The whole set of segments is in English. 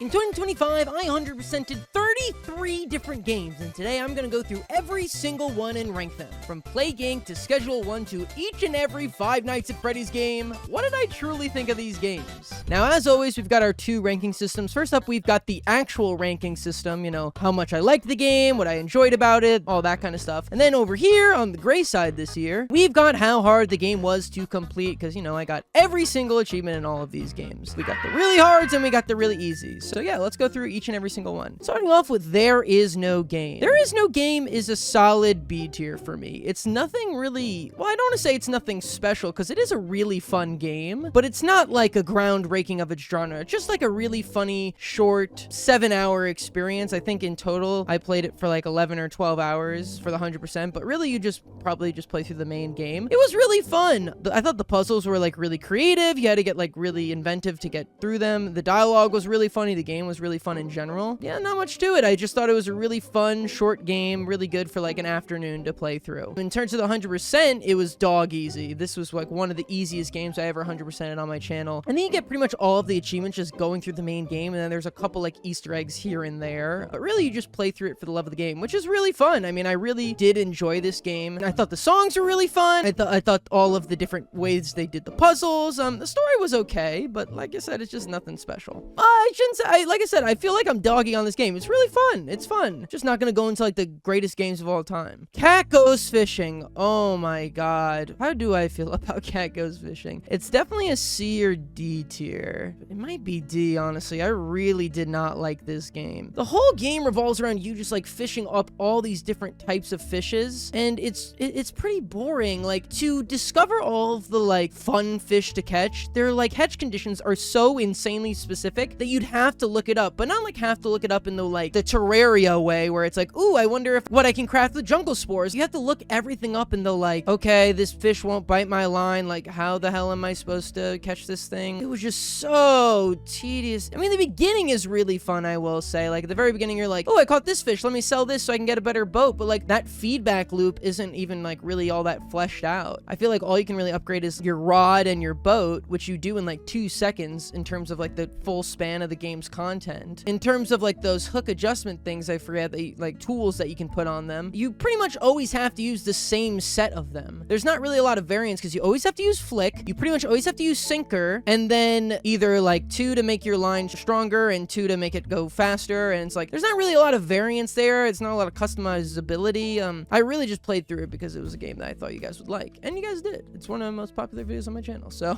In 2025, I 100%ed 33 different games, and today I'm gonna go through every single one and rank them. From Play Gank to Schedule 1 to each and every Five Nights at Freddy's game. What did I truly think of these games? Now, as always, we've got our two ranking systems. First up, we've got the actual ranking system, you know, how much I liked the game, what I enjoyed about it, all that kind of stuff. And then over here, on the gray side this year, we've got how hard the game was to complete, because, you know, I got every single achievement in all of these games. We got the really hards and we got the really easies. So yeah, let's go through each and every single one. Starting off with There Is No Game. There Is No Game is a solid B tier for me. It's nothing really, well, I don't want to say it's nothing special because it is a really fun game, but it's not like a groundbreaking of its genre. It's just like a really funny, short, 7-hour experience. I think in total, I played it for like 11 or 12 hours for the 100%, but really you probably just play through the main game. It was really fun. I thought the puzzles were like really creative. You had to get like really inventive to get through them. The dialogue was really funny. The game was really fun in general. Yeah, not much to it. I just thought it was a really fun, short game, really good for like an afternoon to play through. In terms of the 100%, it was dog easy. This was like one of the easiest games I ever 100%ed on my channel. And then you get pretty much all of the achievements just going through the main game, and then there's a couple like Easter eggs here and there. But really, you just play through it for the love of the game, which is really fun. I mean, I really did enjoy this game. And I thought the songs were really fun. I thought all of the different ways they did the puzzles. The story was okay, but like I said, it's just nothing special. I shouldn't say, like I said, I feel like I'm doggy on this game. It's really fun. It's fun. Just not gonna go into like the greatest games of all time. Cat Goes Fishing. Oh my god. How do I feel about Cat Goes Fishing? It's definitely a C or D tier. It might be D, honestly. I really did not like this game. The whole game revolves around you just like fishing up all these different types of fishes, and it's pretty boring. Like, to discover all of the like fun fish to catch, their like catch conditions are so insanely specific that you'd have to look it up, but not like have to look it up in the like the Terraria way where it's like, ooh, I wonder if what I can craft with jungle spores. You have to look everything up in the like, okay, this fish won't bite my line, like how the hell am I supposed to catch this thing? It was just so tedious. I mean, the beginning is really fun, I will say. Like at the very beginning, you're like, oh, I caught this fish, let me sell this so I can get a better boat. But like that feedback loop isn't even like really all that fleshed out. I feel like all you can really upgrade is your rod and your boat, which you do in like 2 seconds in terms of like the full span of the game's content. In terms of like those hook adjustment things, I forget, like tools that you can put on them, you pretty much always have to use the same set of them. There's not really a lot of variance because you always have to use flick, you pretty much always have to use sinker, and then either like 2 to make your line stronger and 2 to make it go faster. And it's like there's not really a lot of variance there. It's not a lot of customizability. I really just played through it because it was a game that I thought you guys would like, and you guys did. It's one of the most popular videos on my channel, so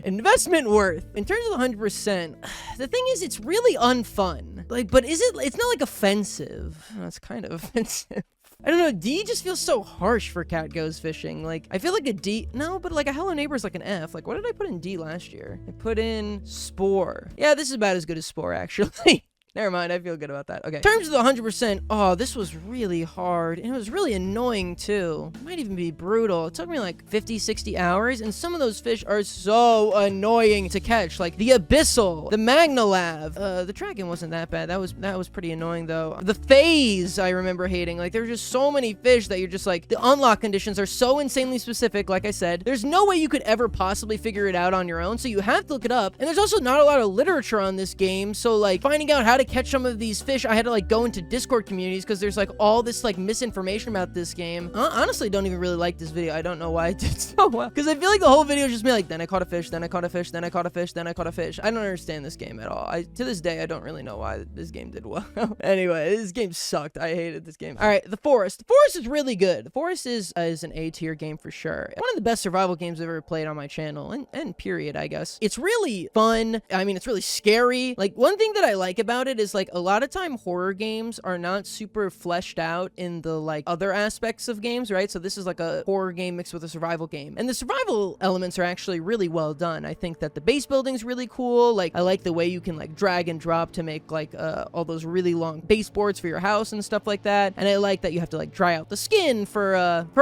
investment worth. In terms of the 100%, the thing is, it's really unfun. Like, but it's not like offensive. It's kind of offensive. I don't know, D just feels so harsh for Cat Goes Fishing. Like, I feel like a D, no, but like a Hello Neighbor is like an F. Like, what did I put in D last year? I put in Spore. Yeah, this is about as good as Spore, actually. Never mind, I feel good about that. Okay. In terms of the 100%, oh, this was really hard. And it was really annoying, too. It might even be brutal. It took me like 50, 60 hours. And some of those fish are so annoying to catch. Like the Abyssal, the Magnalav. The Dragon wasn't that bad. That was pretty annoying, though. The Phase, I remember hating. Like, there were just so many fish that you're just like, the unlock conditions are so insanely specific. Like I said, there's no way you could ever possibly figure it out on your own. So you have to look it up. And there's also not a lot of literature on this game. So, like, finding out how to catch some of these fish, I had to like go into Discord communities because there's like all this like misinformation about this game. I honestly don't even really like this video. I don't know why I did so well, because I feel like the whole video is just me like, then I caught a fish, then I caught a fish, then I caught a fish, then I caught a fish. I don't understand this game at all. To this day, I don't really know why this game did well. Anyway, this game sucked. I hated this game. All right, The Forest. The Forest is really good. The Forest is an A tier game for sure. One of the best survival games I've ever played on my channel, and period, I guess. It's really fun. I mean, it's really scary. Like, one thing that I like about it is like a lot of time horror games are not super fleshed out in the like other aspects of games, right? So this is like a horror game mixed with a survival game, and the survival elements are actually really well done. I think that the base building's really cool. Like, I like the way you can like drag and drop to make like all those really long baseboards for your house and stuff like that. And I like that you have to like dry out the skin for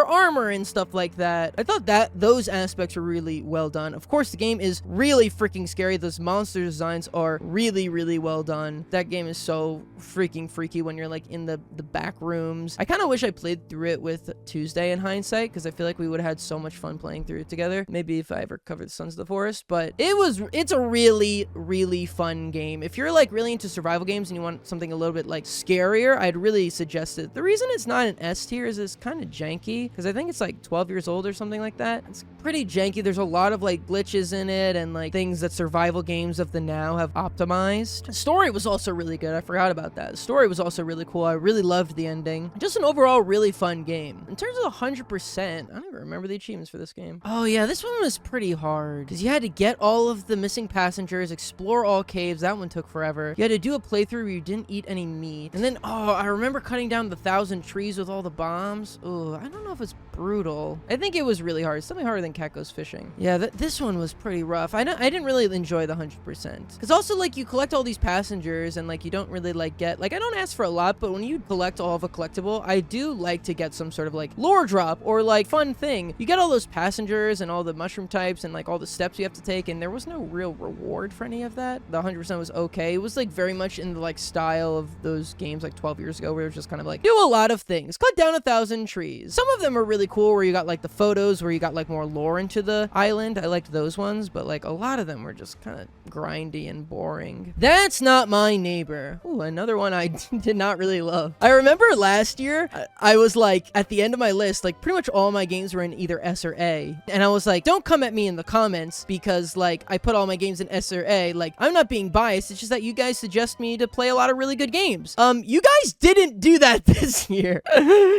armor and stuff like that. I thought that those aspects are really well done. Of course, the game is really freaking scary. Those monster designs are really, really well done. That game is so freaking freaky when you're like in the back rooms. I kind of wish I played through it with Tuesday in hindsight, because I feel like we would have had so much fun playing through it together. Maybe if I ever covered the Sons of the Forest, but it's a really, really fun game. If you're like really into survival games and you want something a little bit like scarier, I'd really suggest it. The reason it's not an S tier is it's kind of janky, because I think it's like 12 years old or something like that. It's pretty janky. There's a lot of like glitches in it and like things that survival games of the now have optimized. The story was also really good. I forgot about that. The story was also really cool. I really loved the ending. Just an overall really fun game. In terms of 100%, I don't even remember the achievements for this game. Oh yeah, this one was pretty hard, because you had to get all of the missing passengers, explore all caves. That one took forever. You had to do a playthrough where you didn't eat any meat. And then, oh, I remember cutting down the 1,000 trees with all the bombs. Oh, I don't know if it's brutal. I think it was really hard. It's definitely harder than Cat Goes Fishing. Yeah, this one was pretty rough. I didn't really enjoy the 100%. Because also, like, you collect all these passengers and, like, you don't really, like, get... Like, I don't ask for a lot, but when you collect all of a collectible, I do like to get some sort of, like, lore drop or, like, fun thing. You get all those passengers and all the mushroom types and, like, all the steps you have to take, and there was no real reward for any of that. The 100% was okay. It was, like, very much in the, like, style of those games, like, 12 years ago, where it was just kind of, like, do a lot of things. Cut down 1,000 trees. Some of them are really cool, where you got, like, the photos, where you got, like, more lore into the island. I liked those ones, but, like, a lot of them were just kind of grindy and boring. That's Not My Neighbor. Ooh, another one I did not really love. I remember last year, I was, like, at the end of my list, like, pretty much all my games were in either S or A, and I was like, don't come at me in the comments, because, like, I put all my games in S or A. Like, I'm not being biased, it's just that you guys suggest me to play a lot of really good games. You guys didn't do that this year.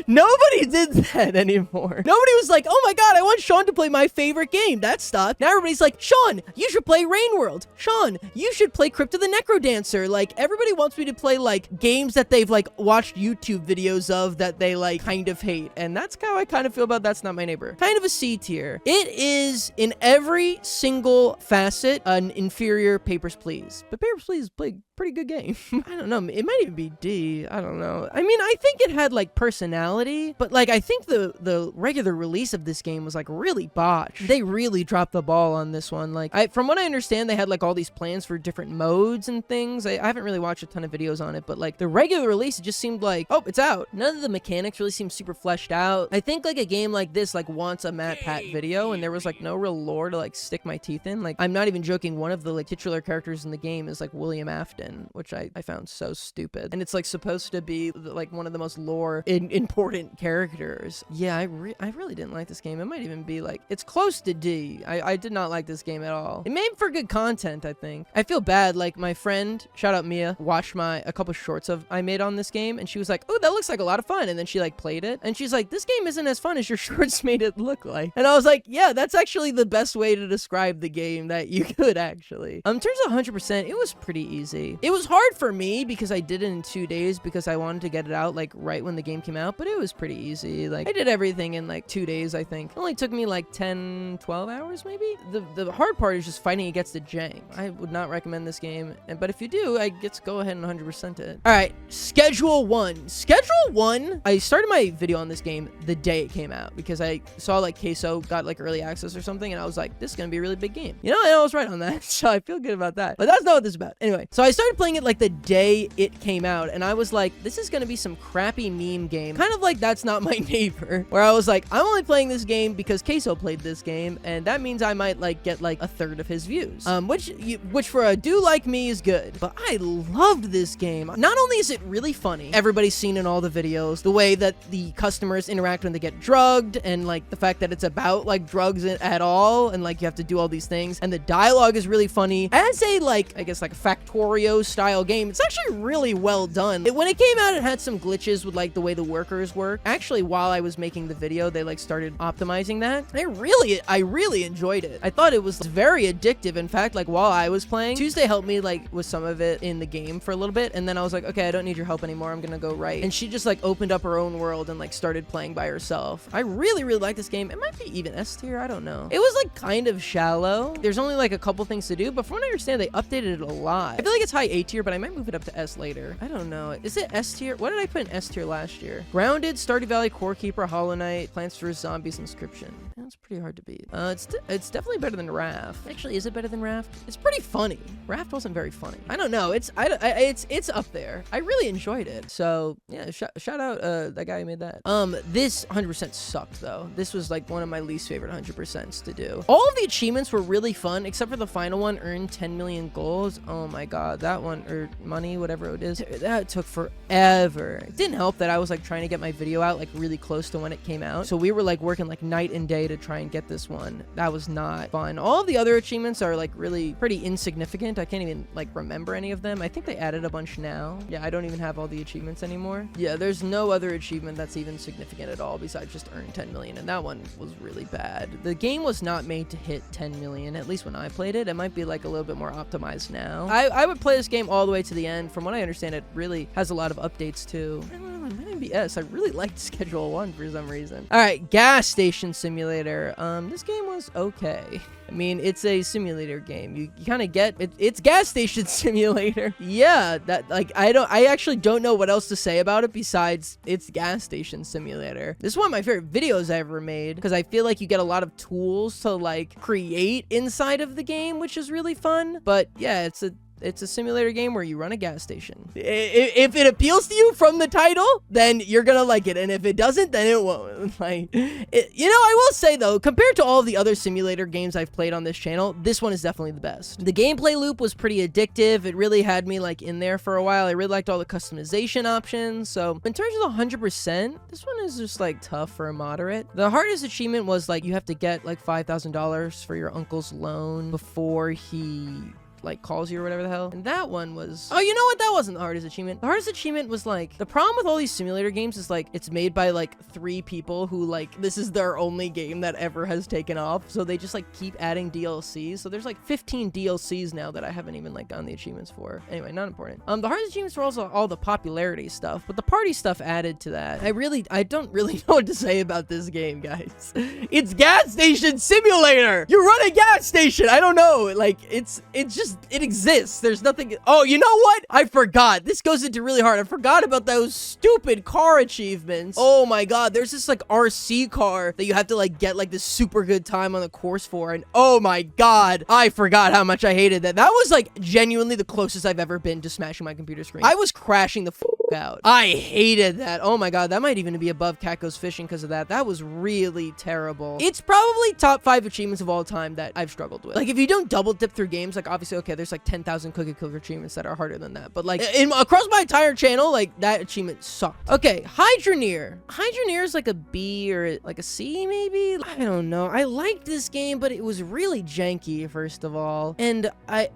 Nobody did that anymore. Nobody was like, oh my god, I want Sean to play my favorite game. That stopped. Now everybody's like, Sean, you should play Rain World. Sean, you should play Crypt of the Necrodancer. Like, everybody wants me to play, like, games that they've, like, watched YouTube videos of that they, like, kind of hate. And that's how I kind of feel about That's Not My Neighbor. Kind of a C tier. It is, in every single facet, an inferior Papers, Please. But Papers, Please play pretty good game. I don't know. It might even be D. I don't know. I mean, I think it had, like, personality, but, like, I think the regular release of this game was, like, really botched. They really dropped the ball on this one. Like, from what I understand, they had, like, all these plans for different modes and things. I haven't really watched a ton of videos on it, but, like, the regular release, it just seemed like, oh, it's out. None of the mechanics really seem super fleshed out. I think, like, a game like this, like, wants a Matt Pat video, and there was, like, no real lore to, like, stick my teeth in. Like, I'm not even joking. One of the, like, titular characters in the game is, like, William Afton, which I found so stupid. And it's, like, supposed to be, like, one of the most lore important characters. Yeah, I really didn't like this game. It might even be, like, it's close to D. I did not like this game at all. It made for good content, I think. I feel bad. Like, my friend, shout out Mia, watched a couple shorts I made on this game, and she was like, oh, that looks like a lot of fun. And then she, like, played it, and she's like, this game isn't as fun as your shorts made it look like. And I was like, yeah, that's actually the best way to describe the game that you could, actually. In terms of 100%, it was pretty easy. It was hard for me because I did it in 2 days because I wanted to get it out, like, right when the game came out, but it was pretty easy. Like, I did everything in, like, 2 days, I think. It only took me, like, 10, 12 hours, maybe? The hard part is just fighting against the jank. I would not recommend this game, but if you do, I get to go ahead and 100% it. All right, Schedule 1. Schedule 1, I started my video on this game the day it came out because I saw, like, Queso got, like, early access or something, and I was like, this is gonna be a really big game. You know, I was right on that, so I feel good about that. But that's not what this is about. Anyway, so I started playing it, like, the day it came out, and I was like, this is gonna be some crappy meme game. Kind of like That's Not My Neighbor, where I was like, I'm only playing this game because Queso played this game, and that means I might, like, get, like, a third of his views. Which for a dude like me is good. But I loved this game. Not only is it really funny, everybody's seen in all the videos, the way that the customers interact when they get drugged, and, like, the fact that it's about, like, drugs at all, and, like, you have to do all these things, and the dialogue is really funny. As a, like, I guess, like, a Factorio style game, it's actually really well done. When it came out, it had some glitches with, like, the way the workers work. Actually, while I was making the video, they, like, started optimizing that. I really enjoyed it. I thought it was very addictive. In fact, like, while I was playing, Tuesday helped me, like, with some of it in the game for a little bit, and then I was like, okay, I don't need your help anymore. I'm gonna go right. And she just, like, opened up her own world and, like, started playing by herself. I really like this game. It might be even S tier. I don't know. It was, like, kind of shallow. There's only, like, a couple things to do, but from what I understand, they updated it a lot. I feel like it's probably A tier, but I might move it up to S later. I don't know. Is it S tier? What did I put in S tier last year? Grounded, Stardew Valley, Core Keeper, Hollow Knight, Plants vs. Zombies, Inscription. That's pretty hard to beat. It's definitely better than Raft. Actually, is it better than Raft? It's pretty funny. Raft wasn't very funny. I don't know. It's up there. I really enjoyed it. So yeah, shout out that guy who made that. This 100% sucked though. This was like one of my least favorite 100%s to do. All of the achievements were really fun except for the final one, earn 10 million goals. Oh my god, that one, or money, whatever it is, that took forever. It didn't help that I was like trying to get my video out like really close to when it came out, so we were like working like night and day to try and get this one. That was not fun. All of the other achievements are like really pretty insignificant. I can't even like remember any of them. I think they added a bunch now. Yeah, I don't even have all the achievements anymore. Yeah, there's no other achievement that's even significant at all besides just earn 10 million, and that one was really bad. The game was not made to hit 10 million, at least when I played it. It might be like a little bit more optimized now. I would play this game all the way to the end. From what I understand, it really has a lot of updates too. I really liked Schedule 1 for some reason. All right, Gas Station Simulator. This game was okay. I mean, it's a simulator game. You kind of get it. It's Gas Station Simulator. Yeah, that like I actually don't know what else to say about it besides it's Gas Station Simulator. This is one of my favorite videos I ever made because I feel like you get a lot of tools to like create inside of the game, which is really fun. But yeah, it's a simulator game where you run a gas station. If it appeals to you from the title, then you're gonna like it, and if it doesn't, then it won't. Like, I will say though, compared to all the other simulator games I've played on this channel, this one is definitely the best. The gameplay loop was pretty addictive. It really had me like in there for a while. I really liked all the customization options. So in terms of the 100%, this one is just like tough for a moderate. The hardest achievement was like you have to get like $5,000 for your uncle's loan before he like calls you or whatever the hell. And that one was, oh, you know what? That wasn't the hardest achievement. The hardest achievement was like, the problem with all these simulator games is like, it's made by like 3 people who like, this is their only game that ever has taken off. So they just like keep adding DLCs. So there's like 15 DLCs now that I haven't even like gotten the achievements for. Anyway, not important. The hardest achievements were also all the popularity stuff, but the party stuff added to that. I don't really know what to say about this game, guys. It's Gas Station Simulator. You run a gas station. I don't know. Like it's just, it exists. There's nothing. Oh, you know what? I forgot. This goes into really hard. I forgot about those stupid car achievements. Oh my god. There's this like RC car that you have to like get like this super good time on the course for. And oh my god, I forgot how much I hated that. That was like genuinely the closest I've ever been to smashing my computer screen. I was crashing the out. I hated that. Oh my god, that might even be above Cat Goes Fishing because of that. That was really terrible. It's probably top 5 achievements of all time that I've struggled with. Like if you don't double dip through games, like obviously okay, there's like 10,000 cookie clicker achievements that are harder than that, but like across my entire channel, like that achievement sucked. Okay, Hydroneer. Hydroneer is like a B or like a C maybe. I don't know. I liked this game, but it was really janky first of all, and I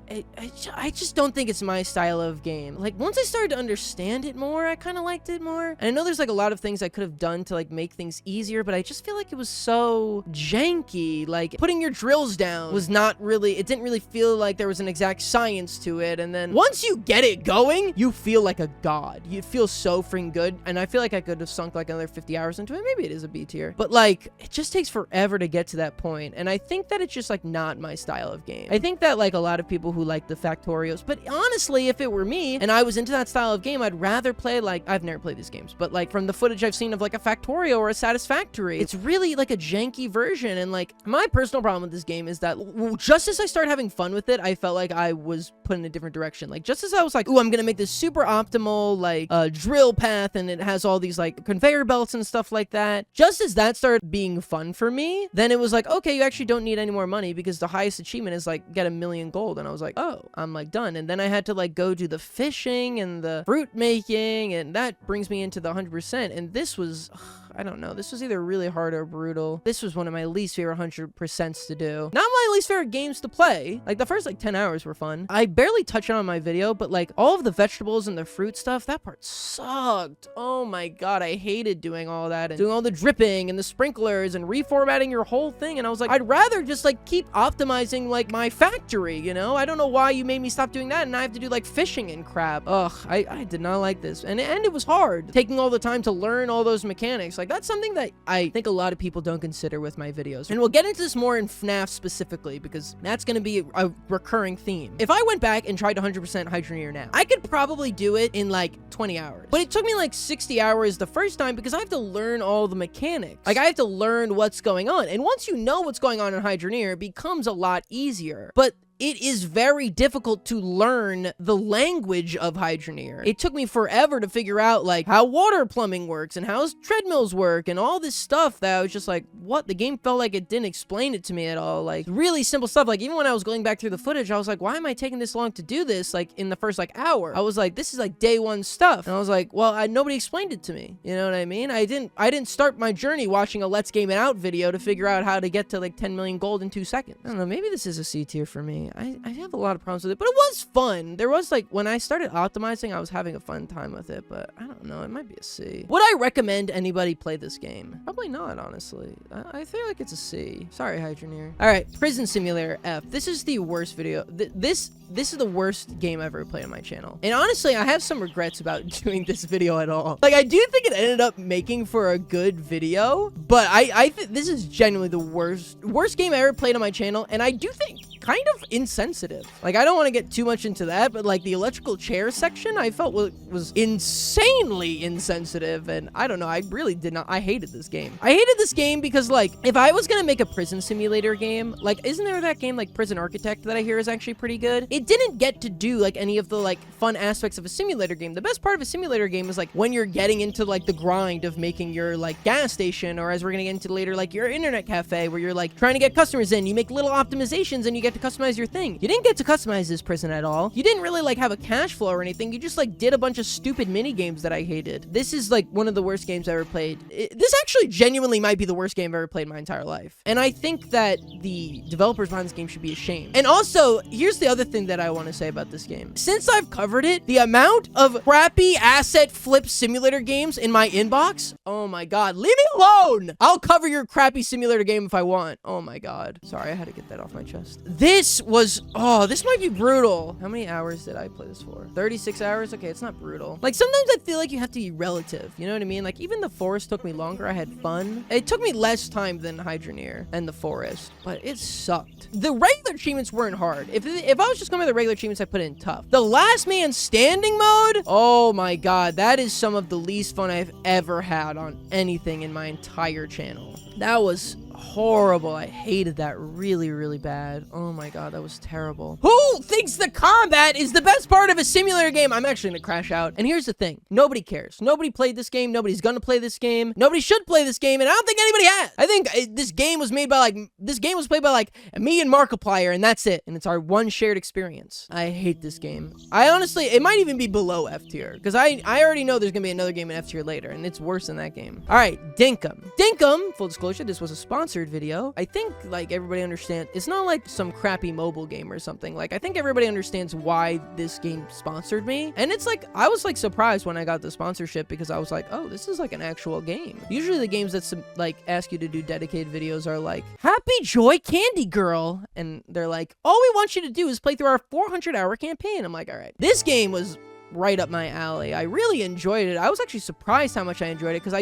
just don't think it's my style of game. Like once I started to understand it more, I kind of liked it more. And I know there's like a lot of things I could have done to like make things easier, but I just feel like it was so janky. Like putting your drills down was not really, it didn't really feel like there was an exact science to it. And then once you get it going, you feel like a god. You feel so freaking good. And I feel like I could have sunk like another 50 hours into it. Maybe it is a B tier, but like it just takes forever to get to that point. And I think that it's just like not my style of game. I think that like a lot of people who like the Factorios, but honestly, if it were me and I was into that style of game, I'd rather play like, I've never played these games, but like from the footage I've seen of like a Factorio or a Satisfactory, it's really like a janky version. And like my personal problem with this game is that just as I started having fun with it, I felt like I was put in a different direction. Like just as I was like, ooh, I'm gonna make this super optimal like drill path and it has all these like conveyor belts and stuff like that, just as that started being fun for me, then it was like, okay, you actually don't need any more money because the highest achievement is like get 1 million gold. And I was like, oh, I'm like done. And then I had to like go do the fishing and the fruit making, and that brings me into the 100%. And this was, I don't know, this was either really hard or brutal. This was one of my least favorite 100%s to do. Not my least favorite games to play. Like the first like 10 hours were fun. I barely touched on my video, but like all of the vegetables and the fruit stuff, that part sucked. Oh my god, I hated doing all that and doing all the dripping and the sprinklers and reformatting your whole thing. And I was like, I'd rather just like keep optimizing like my factory, you know? I don't know why you made me stop doing that and I have to do like fishing and crap. Ugh, I did not like this. And it was hard taking all the time to learn all those mechanics. Like Like, that's something that I think a lot of people don't consider with my videos. And we'll get into this more in FNAF specifically, because that's going to be a recurring theme. If I went back and tried to 100% Hydroneer now, I could probably do it in like 20 hours. But it took me like 60 hours the first time because I have to learn all the mechanics. Like, I have to learn what's going on. And once you know what's going on in Hydroneer, it becomes a lot easier. But it is very difficult to learn the language of Hydroneer. It took me forever to figure out, like, how water plumbing works and how treadmills work and all this stuff that I was just like, what? The game felt like it didn't explain it to me at all. Like, really simple stuff. Like, even when I was going back through the footage, I was like, why am I taking this long to do this? Like, in the first, like, hour. I was like, this is, like, day one stuff. And I was like, well, nobody explained it to me. You know what I mean? I didn't start my journey watching a Let's Game It Out video to figure out how to get to, like, 10 million gold in 2 seconds. I don't know, maybe this is a C tier for me. I have a lot of problems with it, but it was fun. There was, like, when I started optimizing, I was having a fun time with it, but I don't know, it might be a C. Would I recommend anybody play this game? Probably not, honestly. I feel like it's a C. Sorry, Hydroneer. All right, Prison Simulator F. This is the worst video. This is the worst game I've ever played on my channel. And honestly, I have some regrets about doing this video at all. Like, I do think it ended up making for a good video, but I think this is genuinely the worst game I ever played on my channel, and I do think kind of insensitive. Like, I don't want to get too much into that, but like the electrical chair section, I felt was insanely insensitive, and I don't know, I really did not. I hated this game. I hated this game because, like, if I was gonna make a prison simulator game, like, isn't there that game like Prison Architect that I hear is actually pretty good? It didn't get to do like any of the like fun aspects of a simulator game. The best part of a simulator game is like when you're getting into like the grind of making your like gas station, or as we're gonna get into later, like your internet cafe, where you're like trying to get customers in. You make little optimizations and you get to customize your thing. You didn't get to customize this prison at all. You didn't really like have a cash flow or anything. You just like did a bunch of stupid mini games that I hated. This is like one of the worst games I ever played. This actually genuinely might be the worst game I've ever played in my entire life. And I think that the developers behind this game should be ashamed. And also, here's the other thing that I want to say about this game. Since I've covered it, the amount of crappy asset flip simulator games in my inbox, oh my god, leave me alone! I'll cover your crappy simulator game if I want. Oh my god. Sorry, I had to get that off my chest. This might be brutal. How many hours did I play this for? 36 hours? Okay, it's not brutal. Like, sometimes I feel like you have to be relative. You know what I mean? Like, even the forest took me longer. I had fun. It took me less time than Hydroneer and the forest, but it sucked. The regular achievements weren't hard. If I was just going by the regular achievements, I put in tough. The last man standing mode? Oh my god, that is some of the least fun I've ever had on anything in my entire channel. That was horrible. I hated that really, really bad. Oh my god, that was terrible. Who thinks the combat is the best part of a simulator game? I'm actually gonna crash out. And here's the thing. Nobody cares. Nobody played this game. Nobody's gonna play this game. Nobody should play this game, and I don't think anybody has. I think this game was played by like me and Markiplier, and that's it. And it's our one shared experience. I hate this game. I honestly, it might even be below F tier, because I already know there's gonna be another game in F tier later, and it's worse than that game. All right, Dinkum. Dinkum, full disclosure, this was a sponsored video. I think like everybody understands, it's not like some crappy mobile game or something. Like, I think everybody understands why this game sponsored me, and it's like I was like surprised when I got the sponsorship, because I was like, oh, this is like an actual game. Usually the games that like ask you to do dedicated videos are like Happy Joy Candy Girl, and they're like, all we want you to do is play through our 400-hour campaign. I'm like, all right, this game was right up my alley. I really enjoyed it. I was actually surprised how much I enjoyed it, because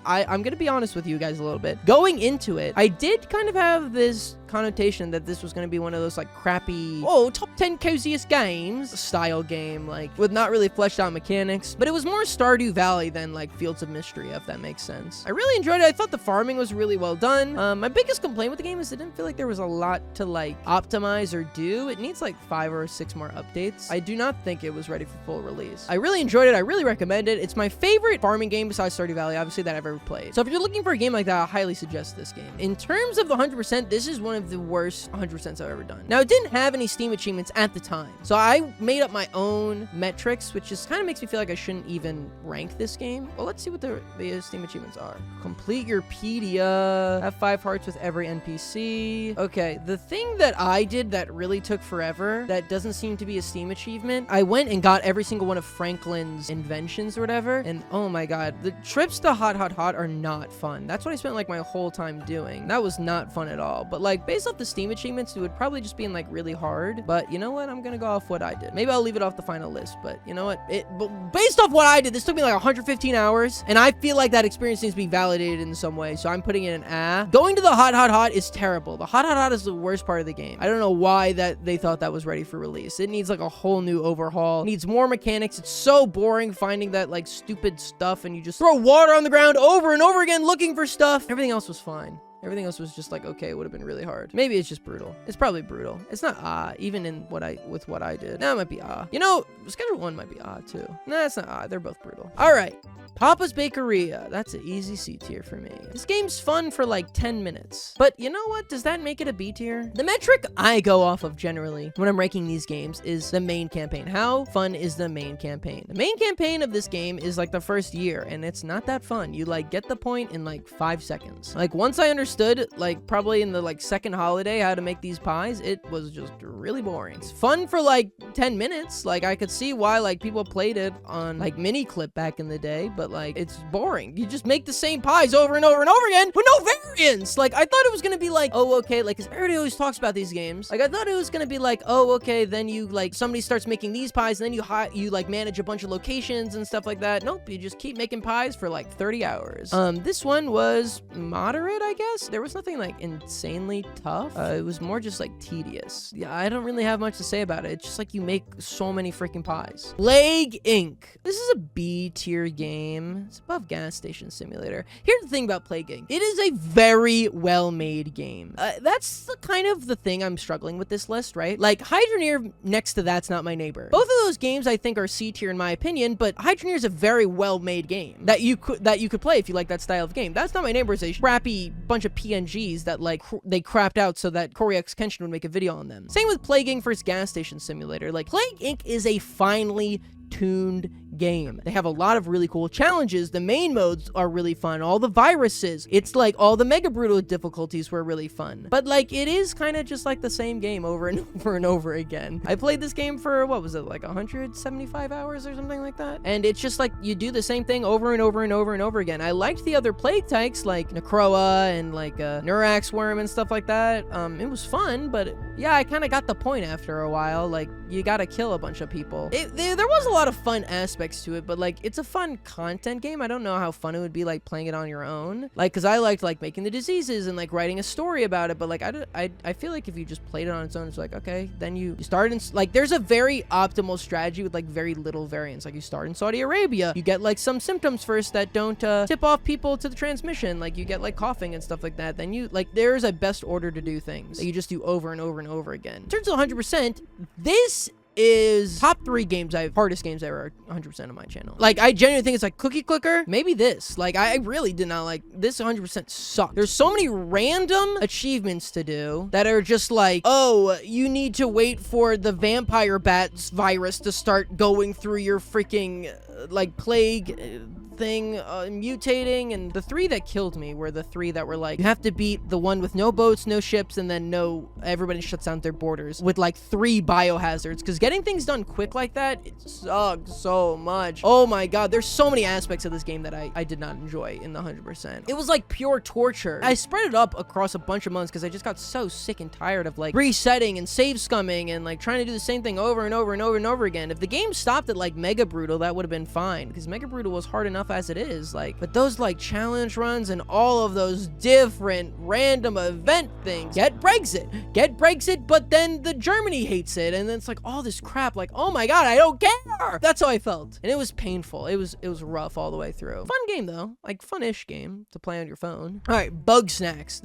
I'm gonna be honest with you guys a little bit. Going into it, I did kind of have this connotation that this was going to be one of those like crappy, top 10 coziest games style game, like with not really fleshed out mechanics, but it was more Stardew Valley than like Fields of Mystery, if that makes sense. I really enjoyed it. I thought the farming was really well done. My biggest complaint with the game is it didn't feel like there was a lot to like optimize or do. It needs like 5 or 6 more updates. I do not think it was ready for full release. I really enjoyed it. I really recommend it. It's my favorite farming game besides Stardew Valley, obviously, that I've ever played. So if you're looking for a game like that, I highly suggest this game. In terms of the 100%, this is one of the worst 100% I've ever done. Now, it didn't have any Steam achievements at the time, so I made up my own metrics, which just kind of makes me feel like I shouldn't even rank this game. Well, let's see what the Steam achievements are. Complete your pedia, have 5 hearts with every NPC. Okay, the thing that I did that really took forever, that doesn't seem to be a Steam achievement, I went and got every single one of Franklin's inventions or whatever, and oh my god, the trips to Hot Hot Hot are not fun. That's what I spent like my whole time doing. That was not fun at all. But like based off the Steam achievements, it would probably just be in like really hard. But you know what? I'm gonna go off what I did. Maybe I'll leave it off the final list. But you know what? But based off what I did, this took me like 115 hours, and I feel like that experience needs to be validated in some way. So I'm putting it in A. Going to the hot is terrible. The hot is the worst part of the game. I don't know why that they thought that was ready for release. It needs like a whole new overhaul. It needs more mechanics. It's so boring finding that like stupid stuff, and you just throw water on the ground over and over again looking for stuff. Everything else was fine. Everything else was just like, okay, it would have been really hard. Maybe it's just brutal. It's probably brutal. It's not even in with what I did. Now it might be You know, Schedule 1 might be too. Nah, it's not They're both brutal. All right. Papa's Bakeria. That's an easy C tier for me. This game's fun for like 10 minutes. But you know what? Does that make it a B tier? The metric I go off of generally when I'm ranking these games is the main campaign. How fun is the main campaign? The main campaign of this game is like the first year, and it's not that fun. You like get the point in like 5 seconds. Like once I understood, like probably in the like second holiday, how to make these pies, it was just really boring. It's fun for like 10 minutes. Like I could see why like people played it on like mini clip back in the day, but like it's boring. You just make the same pies over and over and over again with no variance. Like I thought it was gonna be like, oh okay, like because everybody always talks about these games. Like I thought it was gonna be like, oh okay, then you like somebody starts making these pies, and then you like manage a bunch of locations and stuff like that. Nope, you just keep making pies for like 30 hours. This one was moderate, I guess. There was nothing like insanely tough. It was more just like tedious. Yeah, I don't really have much to say about it. It's just like you make so many freaking pies. Plague Inc. This is a B tier game. It's above Gas Station Simulator. Here's the thing about Plague Inc. It is a very well-made game. That's kind of the thing I'm struggling with this list, right? Like Hydroneer next to That's Not My Neighbor. Both of those games I think are C tier in my opinion, but Hydroneer is a very well-made game that you could play if you like that style of game. That's Not My Neighbor is a crappy bunch of PNGs that like they crapped out so that Corey X Kenshin would make a video on them. Same with Plague Inc. versus Gas Station Simulator. Like Plague Inc. is a finely tuned game. They have a lot of really cool challenges. The main modes are really fun. All the viruses. It's like all the Mega Brutal difficulties were really fun. But like it is kind of just like the same game over and over and over again. I played this game for, what was it, like 175 hours or something like that? And it's just like you do the same thing over and over and over and over again. I liked the other plague types like Necroa and like Neurax Worm and stuff like that. It was fun, but yeah, I kind of got the point after a while. Like you gotta kill a bunch of people. There was a lot of fun aspects to it, but like it's a fun content game. I don't know how fun it would be like playing it on your own, like because I liked like making the diseases and like writing a story about it, but like I feel like if you just played it on its own, it's like okay, then you start in like there's a very optimal strategy with like very little variance. Like you start in Saudi Arabia, you get like some symptoms first that don't tip off people to the transmission, like you get like coughing and stuff like that. Then you like there's a best order to do things that you just do over and over and over again. In terms of 100%, this is top 3 hardest games ever, 100% on my channel. Like I genuinely think it's like Cookie Clicker, maybe this. Like I really did not like this. 100% sucked. There's so many random achievements to do that are just like, oh, you need to wait for the vampire bats virus to start going through your freaking like plague thing mutating. And the 3 that killed me were the 3 that were like, you have to beat the one with no boats, no ships, and then everybody shuts down their borders with like 3 biohazards, because getting things done quick like that, it sucks so much. Oh my god, there's so many aspects of this game that I did not enjoy in the 100%. It was like pure torture. I spread it up across a bunch of months because I just got so sick and tired of like resetting and save scumming and like trying to do the same thing over and over and over and over again. If the game stopped at like Mega Brutal, that would have been fine, because Mega Brutal was hard enough as it is. Like, but those like challenge runs and all of those different random event things, get Brexit, but then the Germany hates it, and then it's like all this crap. Like, oh my god, I don't care. That's how I felt, and it was painful. It was rough all the way through. Fun game though, like fun-ish game to play on your phone. All right, Bugsnax.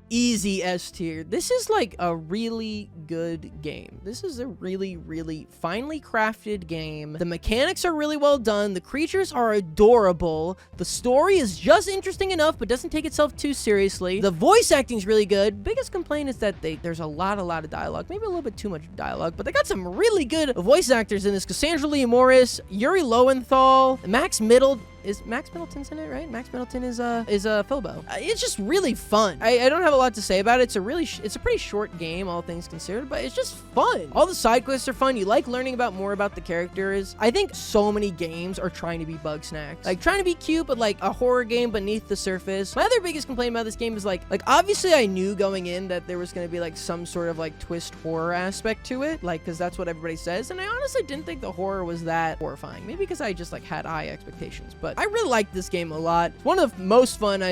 Easy S tier. This is like a really good game. This is a really, really finely crafted game. The mechanics are really well done. The creatures are adorable. The story is just interesting enough, but doesn't take itself too seriously. The voice acting is really good. Biggest complaint is that there's a lot of dialogue. Maybe a little bit too much dialogue, but they got some really good voice actors in this. Cassandra Lee Morris, Yuri Lowenthal, Max is Max Middleton's in it, right? Max Middleton is Philbo. It's just really fun. I don't have a lot to say about it. It's a pretty short game, all things considered, but it's just fun. All the side quests are fun. You like learning more about the characters. I think so many games are trying to be Bugsnax, like trying to be cute, but like a horror game beneath the surface. My other biggest complaint about this game is like obviously I knew going in that there was going to be like some sort of like twist horror aspect to it, like because that's what everybody says, and I honestly didn't think the horror was that horrifying. Maybe because I just like had high expectations, but I really liked this game a lot. It's one of the most fun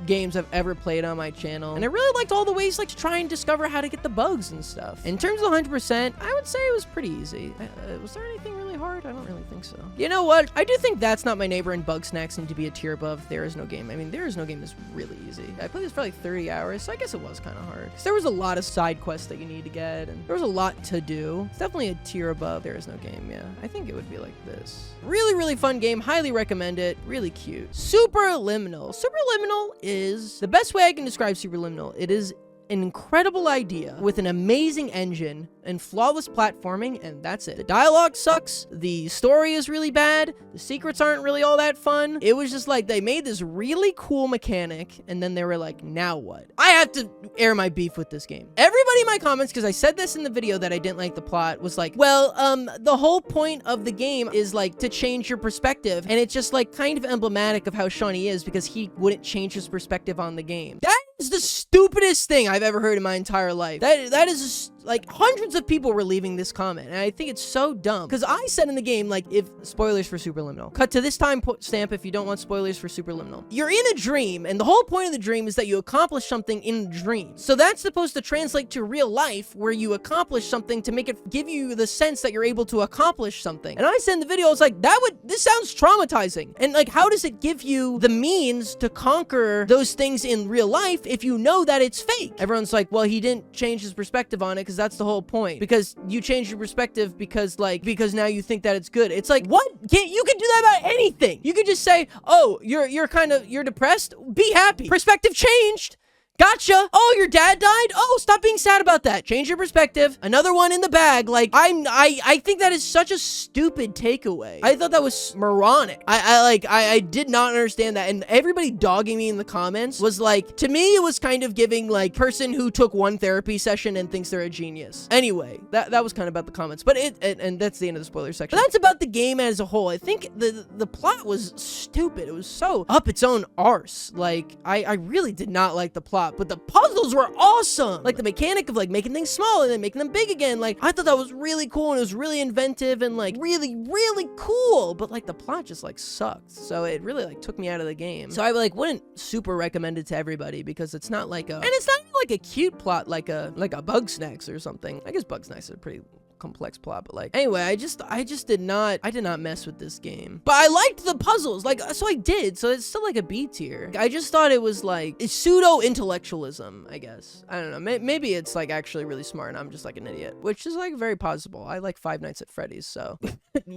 games I've ever played on my channel, and I really liked all the ways like to try and discover how to get the bugs and stuff. In terms of 100%, I would say it was pretty easy. Was there anything really hard? I don't really think so. You know what? I do think That's Not My Neighbor and Bugsnax need to be a tier above There Is No Game. I mean, There Is No Game is really easy. I played this for like 30 hours, so I guess it was kind of hard. Because there was a lot of side quests that you need to get, and there was a lot to do. It's definitely a tier above There Is No Game, yeah. I think it would be like this. Really, really fun game. Highly recommend it. Really cute. SuperLiminal. SuperLiminal is the best way I can describe SuperLiminal. It is an incredible idea with an amazing engine and flawless platforming, and that's it. The dialogue sucks. The story is really bad. The secrets aren't really all that fun. It was just like they made this really cool mechanic, and then they were like, now what? I have to air my beef with this game. Everybody in my comments, because I said this in the video that I didn't like the plot, was like, well, the whole point of the game is like to change your perspective, and it's just like kind of emblematic of how Shawnee is because he wouldn't change his perspective on the game. That is the stupidest thing I've ever heard in my entire life. That is just, like, hundreds of people were leaving this comment, and I think it's so dumb. Because I said in the game, like, if spoilers for SuperLiminal, cut to this time stamp if you don't want spoilers for SuperLiminal. You're in a dream, and the whole point of the dream is that you accomplish something in the dream. So that's supposed to translate to real life, where you accomplish something to make it give you the sense that you're able to accomplish something. And I said in the video, I was like, this sounds traumatizing. And like, how does it give you the means to conquer those things in real life if you know that it's fake? Everyone's like, well, he didn't change his perspective on it because that's the whole point. Because you change your perspective because now you think that it's good. It's like, what? You can do that about anything. You could just say, oh, you're depressed. Be happy. Perspective changed. Gotcha. Oh, your dad died? Oh, stop being sad about that. Change your perspective. Another one in the bag. Like, I think that is such a stupid takeaway. I thought that was moronic. I did not understand that. And everybody dogging me in the comments was like, to me, it was kind of giving like person who took one therapy session and thinks they're a genius. Anyway, that was kind of about the comments, but and that's the end of the spoiler section. But that's about the game as a whole. I think the plot was stupid. It was so up its own arse. Like, I really did not like the plot. But the puzzles were awesome. Like the mechanic of like making things small and then making them big again. Like I thought that was really cool and it was really inventive and like really, really cool. But like the plot just like sucked. So it really like took me out of the game. So I like wouldn't super recommend it to everybody because it's not like and it's not like a cute plot like a Bugsnax or something. I guess Bugsnax is a pretty complex plot, but like anyway, I did not mess with this game, but I liked the puzzles, like, so I did, so it's still like a B tier. I just thought it was like it's pseudo intellectualism, I guess. I don't know, maybe it's like actually really smart and I'm just like an idiot, which is like very possible. I like Five Nights at Freddy's, so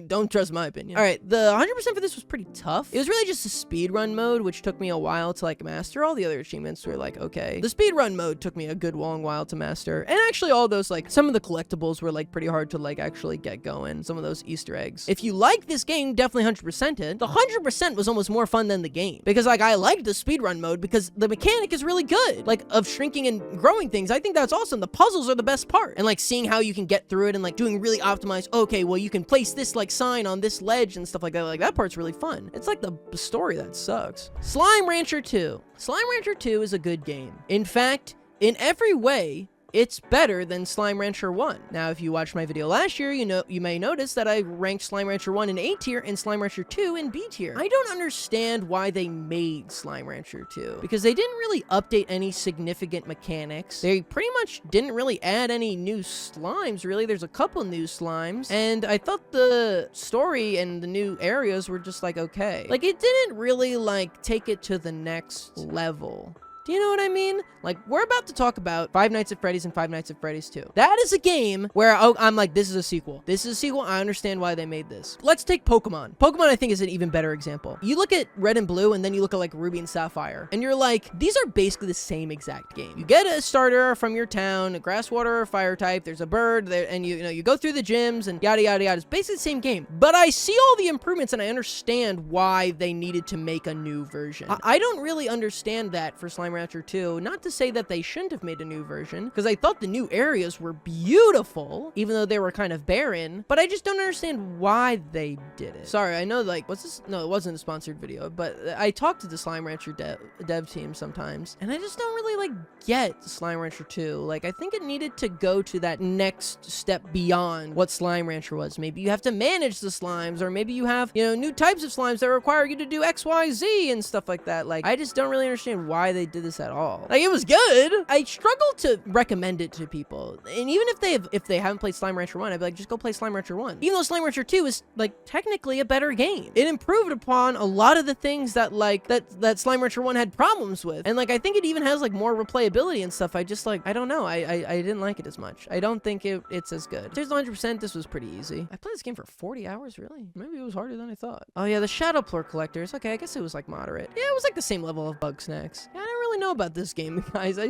don't trust my opinion. All right, the 100% for this was pretty tough. It was really just a speedrun mode, which took me a while to like master. All the other achievements were like okay. The speedrun mode took me a good long while to master, and actually all those like some of the collectibles were like pretty hard to like actually get going. Some of those Easter eggs. If you like this game, definitely 100% it. The 100% was almost more fun than the game because like I liked the speedrun mode because the mechanic is really good, like of shrinking and growing things. I think that's awesome. The puzzles are the best part, and like seeing how you can get through it and like doing really optimized. Okay, well you can place this like sign on this ledge and stuff like that. Like that part's really fun. It's like the story that sucks. Slime Rancher 2. Slime Rancher 2 is a good game. In fact, in every way, it's better than Slime Rancher 1. Now, if you watched my video last year, you may notice that I ranked Slime Rancher 1 in A tier and Slime Rancher 2 in B tier. I don't understand why they made Slime Rancher 2, because they didn't really update any significant mechanics. They pretty much didn't really add any new slimes, really. There's a couple new slimes, and I thought the story and the new areas were just like okay. Like, it didn't really like take it to the next level. Do you know what I mean? Like, we're about to talk about Five Nights at Freddy's and Five Nights at Freddy's 2. That is a game where I'm like, this is a sequel. This is a sequel. I understand why they made this. Let's take Pokemon. Pokemon, I think, is an even better example. You look at Red and Blue, and then you look at like Ruby and Sapphire, and you're like, these are basically the same exact game. You get a starter from your town, a grass, water, or fire type. There's a bird there, and you go through the gyms and yada yada yada. It's basically the same game. But I see all the improvements, and I understand why they needed to make a new version. I don't really understand that for Slime Rancher 2. Not to say that they shouldn't have made a new version, because I thought the new areas were beautiful, even though they were kind of barren, but I just don't understand why they did it. Sorry, I know, like, what's this? No, it wasn't a sponsored video, but I talk to the Slime Rancher dev team sometimes, and I just don't really, like, get Slime Rancher 2. Like, I think it needed to go to that next step beyond what Slime Rancher was. Maybe you have to manage the slimes, or maybe you have, new types of slimes that require you to do X, Y, Z and stuff like that. Like, I just don't really understand why they did this at all. Like, it was good. I struggle to recommend it to people. And even if they haven't played Slime Rancher 1, I'd be like, just go play Slime Rancher 1. Even though Slime Rancher 2 is, like, technically a better game. It improved upon a lot of the things that, like, that Slime Rancher 1 had problems with. And, like, I think it even has, like, more replayability and stuff. I just, like, I don't know. I didn't like it as much. I don't think it's as good. There's 100%, this was pretty easy. I played this game for 40 hours, really? Maybe it was harder than I thought. Oh, yeah, the Shadow Plur Collectors. Okay, I guess it was, like, moderate. Yeah, it was, like, the same level of Bugsnax. Yeah, I don't really know about this game, guys. I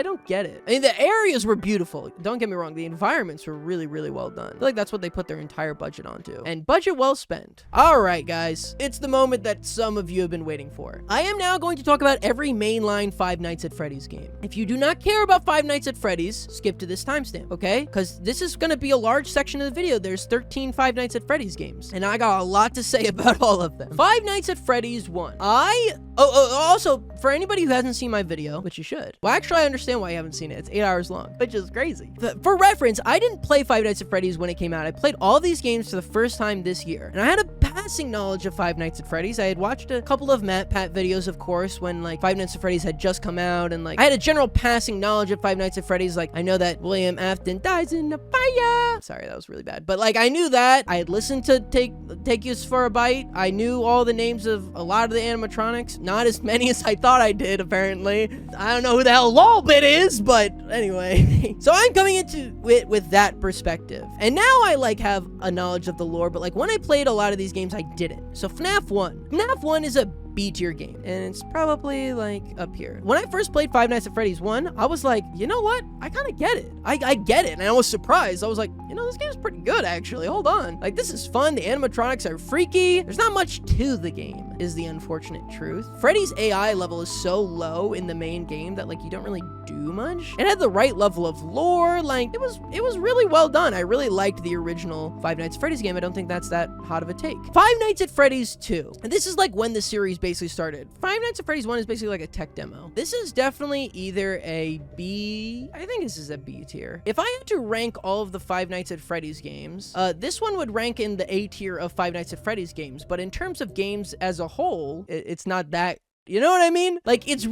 don't get it. I mean, the areas were beautiful. Don't get me wrong. The environments were really, really well done. I feel like that's what they put their entire budget onto. And budget well spent. All right, guys. It's the moment that some of you have been waiting for. I am now going to talk about every mainline Five Nights at Freddy's game. If you do not care about Five Nights at Freddy's, skip to this timestamp, okay? Because this is going to be a large section of the video. There's 13 Five Nights at Freddy's games, and I got a lot to say about all of them. Five Nights at Freddy's 1. Also, for anybody who hasn't seen my video, which you should. Well, actually, I understand why you haven't seen it. It's 8 hours long, which is crazy. For reference, I didn't play Five Nights at Freddy's when it came out. I played all these games for the first time this year, and I had a passing knowledge of Five Nights at Freddy's. I had watched a couple of Matt Pat videos, of course, when, like, Five Nights at Freddy's had just come out, and, like, I had a general passing knowledge of Five Nights at Freddy's. Like, I know that William Afton dies in a fire. Sorry, that was really bad. But, like, I knew that. I had listened to Take Use for a Bite. I knew all the names of a lot of the animatronics. Not as many as I thought I did, apparently. I don't know who the hell Lolbit is, but anyway. So I'm coming into it with that perspective. And now I, like, have a knowledge of the lore, but, like, when I played a lot of these games, I didn't. So FNAF 1. FNAF 1 is a B-tier game, and it's probably, like, up here. When I first played Five Nights at Freddy's 1, I was like, you know what? I kind of get it. I get it, and I was surprised. I was like, this game's pretty good, actually. Hold on. Like, this is fun. The animatronics are freaky. There's not much to the game, is the unfortunate truth. Freddy's AI level is so low in the main game that, like, you don't really do much. It had the right level of lore. Like, it was really well done. I really liked the original Five Nights at Freddy's game. I don't think that's that hot of a take. Five Nights at Freddy's 2. And this is, like, when the series basically started. Five Nights at Freddy's 1 is basically like a tech demo. This is definitely either a B. I think this is a B tier. If I had to rank all of the Five Nights at Freddy's games, this one would rank in the A tier of Five Nights at Freddy's games. But in terms of games as a whole, it's not that. You know what I mean? Like, it's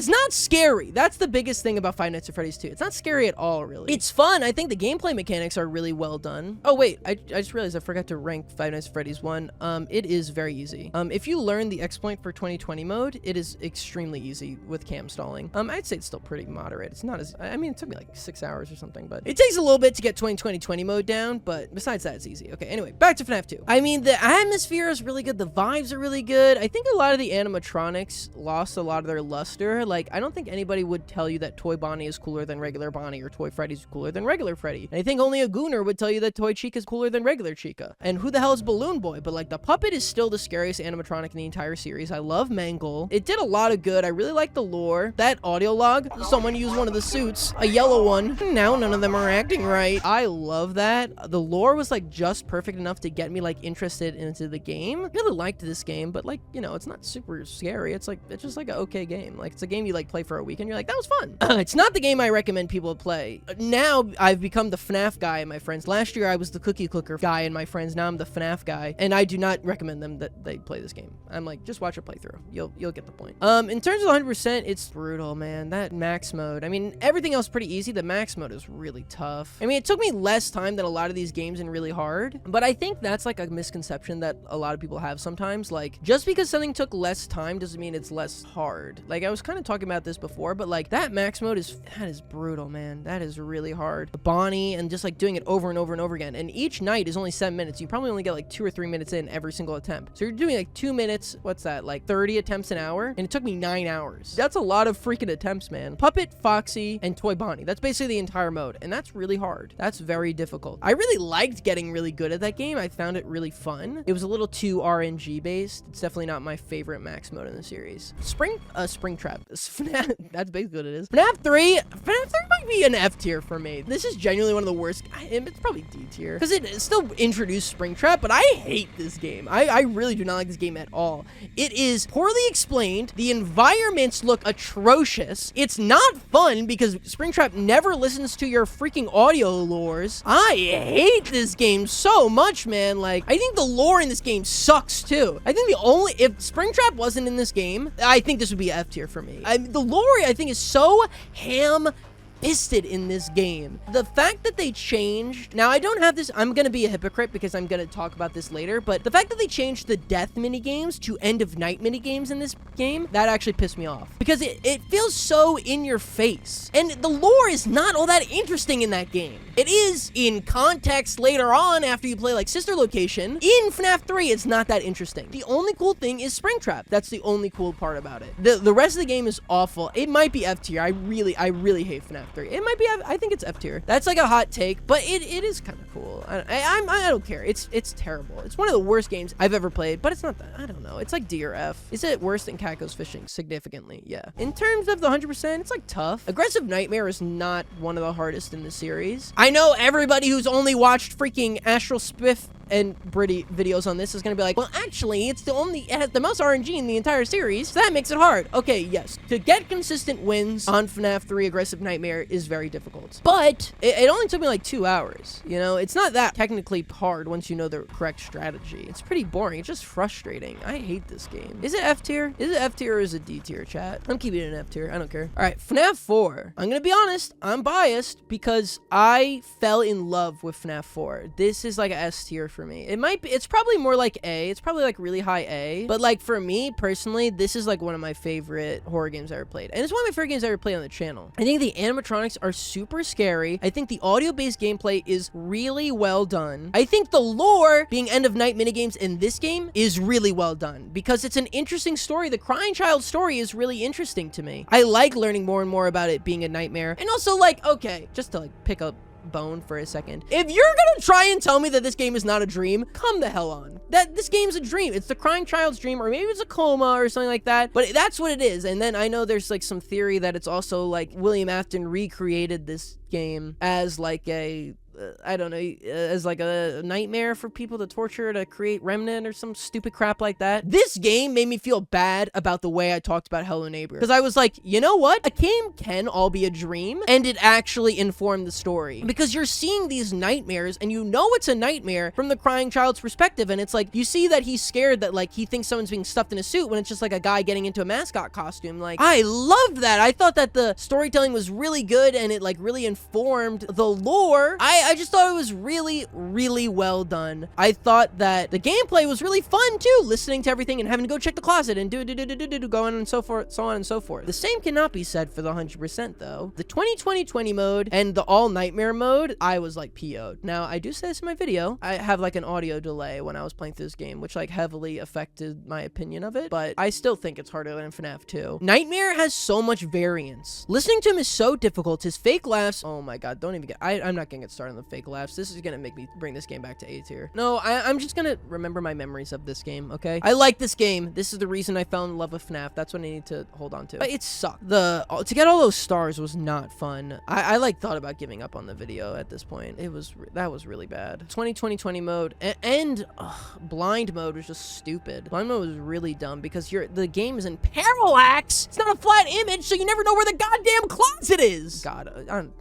not scary. That's the biggest thing about Five Nights at Freddy's 2. It's not scary at all, really. It's fun. I think the gameplay mechanics are really well done. Oh, wait. I just realized I forgot to rank Five Nights at Freddy's 1. It is very easy. If you learn the exploit for 2020 mode, it is extremely easy with cam stalling. I'd say it's still pretty moderate. It's not as, I mean, it took me like 6 hours or something, but it takes a little bit to get 2020 mode down, but besides that, it's easy. Okay, anyway, back to FNAF 2. I mean, the atmosphere is really good. The vibes are really good. I think a lot of the animatronics lost a lot of their luster. Like, I don't think anybody would tell you that Toy Bonnie is cooler than regular Bonnie, or Toy Freddy's cooler than regular Freddy. And I think only a Gooner would tell you that Toy Chica is cooler than regular Chica. And who the hell is Balloon Boy? But, like, the puppet is still the scariest animatronic in the entire series. I love Mangle. It did a lot of good. I really like the lore. That audio log, someone used one of the suits, a yellow one. Now none of them are acting right. I love that. The lore was, like, just perfect enough to get me, like, interested into the game. I really liked this game, but, like, it's not super scary. It's just like an okay game. Like, it's a game you, like, play for a week and you're like, that was fun. It's not the game I recommend people play. Now I've become the FNAF guy in my friends. Last year I was the cookie clicker guy in my friends. Now I'm the FNAF guy, and I do not recommend them that they play this game. I'm like, just watch a playthrough. You'll get the point. In terms of 100%, it's brutal, man. That max mode. I mean, everything else is pretty easy. The max mode is really tough. I mean, it took me less time than a lot of these games and really hard, but I think that's like a misconception that a lot of people have sometimes. Like, just because something took less time doesn't mean mean it's less hard. Like, I was kind of talking about this before, but like that max mode that is brutal, man. That is really hard. Bonnie and just like doing it over and over and over again. And each night is only 7 minutes. You probably only get like 2 or 3 minutes in every single attempt. So you're doing like 2 minutes. What's that? Like 30 attempts an hour. And it took me 9 hours. That's a lot of freaking attempts, man. Puppet, Foxy, and Toy Bonnie. That's basically the entire mode. And that's really hard. That's very difficult. I really liked getting really good at that game. I found it really fun. It was a little too RNG based. It's definitely not my favorite max mode in the series. Springtrap. That's basically what it is. FNAF 3 might be an F tier for me. This is genuinely one of the worst. It's probably D tier because it still introduced Springtrap, but I hate this game. I really do not like this game at all. It is poorly explained. The environments look atrocious. It's not fun because Springtrap never listens to your freaking audio lures. I hate this game so much, man. Like, I think the lore in this game sucks too. I think if Springtrap wasn't in this game, I think this would be F tier for me. The lore, I think, is so ham-fisted in this game. The fact that they changed, now I don't have this, I'm gonna be a hypocrite because I'm gonna talk about this later, but the fact that they changed the death minigames to end of night minigames in this game, that actually pissed me off because it feels so in your face. And the lore is not all that interesting in that game. It is in context later on after you play like Sister Location. In FNAF 3, it's not that interesting. The only cool thing is Springtrap. That's the only cool part about it. The rest of the game is awful. It might be F tier. I really hate FNAF 3. It might be, I think it's F tier. That's like a hot take, but it is kind of cool. I don't care. It's terrible. It's one of the worst games I've ever played, but it's not that. I don't know. It's like D or F. Is it worse than Cat Goes Fishing? Significantly, yeah. In terms of the 100%, it's like tough. Aggressive Nightmare is not one of the hardest in the series. I know everybody who's only watched freaking Astral Spiff and Britty videos on this is gonna be like, well, actually, it has the most RNG in the entire series, so that makes it hard. Okay, yes, to get consistent wins on FNAF 3 Aggressive Nightmare is very difficult, but it only took me like 2 hours. You know, it's not that technically hard once you know the correct strategy. It's pretty boring. It's just frustrating. I hate this game. Is it F tier? Is it F tier or is it D tier, chat? I'm keeping it in F tier. I don't care. All right, FNAF 4. I'm gonna be honest. I'm biased because I fell in love with FNAF 4. This is like a S tier for me. It's probably more like A. It's probably like really high A. But like for me personally, this is like one of my favorite horror games I ever played. And it's one of my favorite games I ever played on the channel. I think the animatronics are super scary. I think the audio-based gameplay is really well done. I think the lore being end of night minigames in this game is really well done because it's an interesting story. The crying child story is really interesting to me. I like learning more and more about it being a nightmare. And also like, okay, just to like pick up bone for a second. If you're gonna try and tell me that this game is not a dream, come the hell on. That this game's a dream. It's the crying child's dream, or maybe it's a coma or something like that, but that's what it is. And then I know there's like some theory that it's also like William Afton recreated this game as like a I don't know, as like a nightmare for people to torture to create Remnant or some stupid crap like that. This game made me feel bad about the way I talked about Hello Neighbor, because I was like, you know what? A game can all be a dream, and it actually informed the story because you're seeing these nightmares and you know it's a nightmare from the crying child's perspective, and it's like you see that he's scared that like he thinks someone's being stuffed in a suit when it's just like a guy getting into a mascot costume. Like, I loved that. I thought that the storytelling was really good and it like really informed the lore. I just thought it was really, really well done. I thought that the gameplay was really fun too, listening to everything and having to go check the closet and go on and so forth, so on and so forth. The same cannot be said for the 100% though. The 20/20/20 mode and the all nightmare mode, I was like PO'd. Now, I do say this in my video, I have like an audio delay when I was playing through this game, which like heavily affected my opinion of it, but I still think it's harder than FNAF 2. Nightmare has so much variance. Listening to him is so difficult. His fake laughs, oh my god, don't even get, I'm not gonna get started on the fake laughs. This is gonna make me bring this game back to A tier. No, I'm just gonna remember my memories of this game, okay? I like this game. This is the reason I fell in love with FNAF. That's what I need to hold on to. But it sucked. To get all those stars was not fun. I like thought about giving up on the video at this point. That was really bad. 20/20/20 mode and blind mode was just stupid. Blind mode was really dumb because the game is in parallax. It's not a flat image, so you never know where the goddamn closet is. God,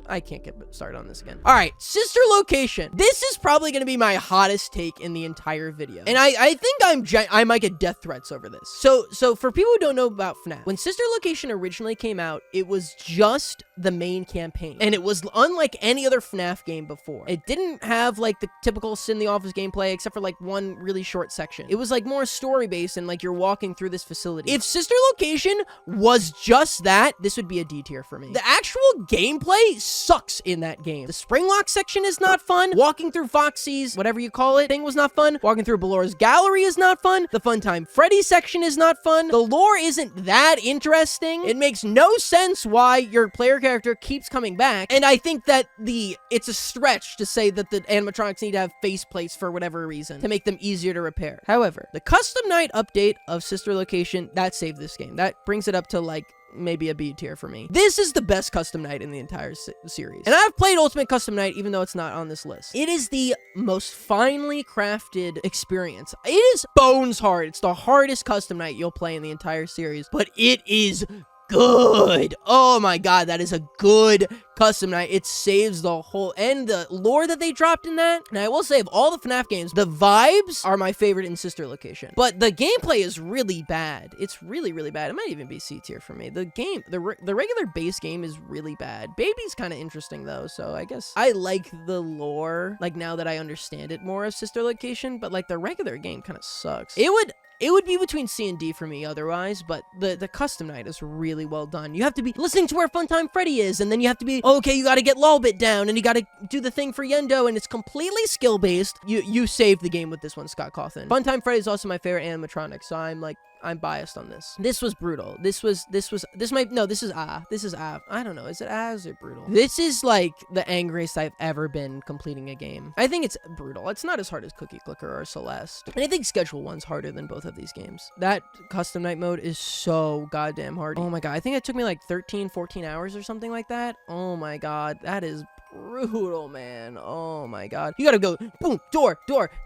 I can't get started on this again. All right, Sister Location. This is probably going to be my hottest take in the entire video. And I think I might get death threats over this. So for people who don't know about FNAF, when Sister Location originally came out, it was just the main campaign. And it was unlike any other FNAF game before. It didn't have like the typical sit in the office gameplay, except for like one really short section. It was like more story-based and like you're walking through this facility. If Sister Location was just that, this would be a D tier for me. The actual gameplay sucks in that game. The spring lock section is not fun. Walking through Foxy's, whatever you call it, thing was not fun. Walking through Ballor's gallery is not fun. The Funtime Freddy section is not fun. The lore isn't that interesting. It makes no sense why your player character keeps coming back. And I think that it's a stretch to say that the animatronics need to have faceplates for whatever reason to make them easier to repair. However, the custom night update of Sister Location, that saved this game. That brings it up to like maybe a B tier for me. This is the best custom night in the entire series. And I've played Ultimate Custom Night even though it's not on this list. It is the most finely crafted experience. It is bones hard. It's the hardest custom night you'll play in the entire series, but it is good. Oh my god, that is a good custom night. It saves the whole, and the lore that they dropped in that. And I will say, of all the FNAF games, the vibes are my favorite in Sister Location, but the gameplay is really bad. It's really, really bad. It might even be C tier for me. The game, the regular base game is really bad. Baby's kind of interesting though, so I guess I like the lore, like now that I understand it more of Sister Location, but like the regular game kind of sucks. It would be between C and D for me otherwise, but the custom night is really well done. You have to be listening to where Funtime Freddy is, and then you have to be, okay, you gotta get Lolbit down, and you gotta do the thing for Yendo, and it's completely skill-based. You saved the game with this one, Scott Cawthon. Funtime Freddy is also my favorite animatronic, so I'm biased on this. This was brutal. This is I don't know. Is it as or brutal? This is like the angriest I've ever been completing a game. I think it's brutal. It's not as hard as Cookie Clicker or Celeste. And I think Schedule 1's harder than both of these games. That custom night mode is so goddamn hard. Oh my god. I think it took me like 13, 14 hours or something like that. Oh my god. That is brutal, man. Oh my god. You gotta go boom, door.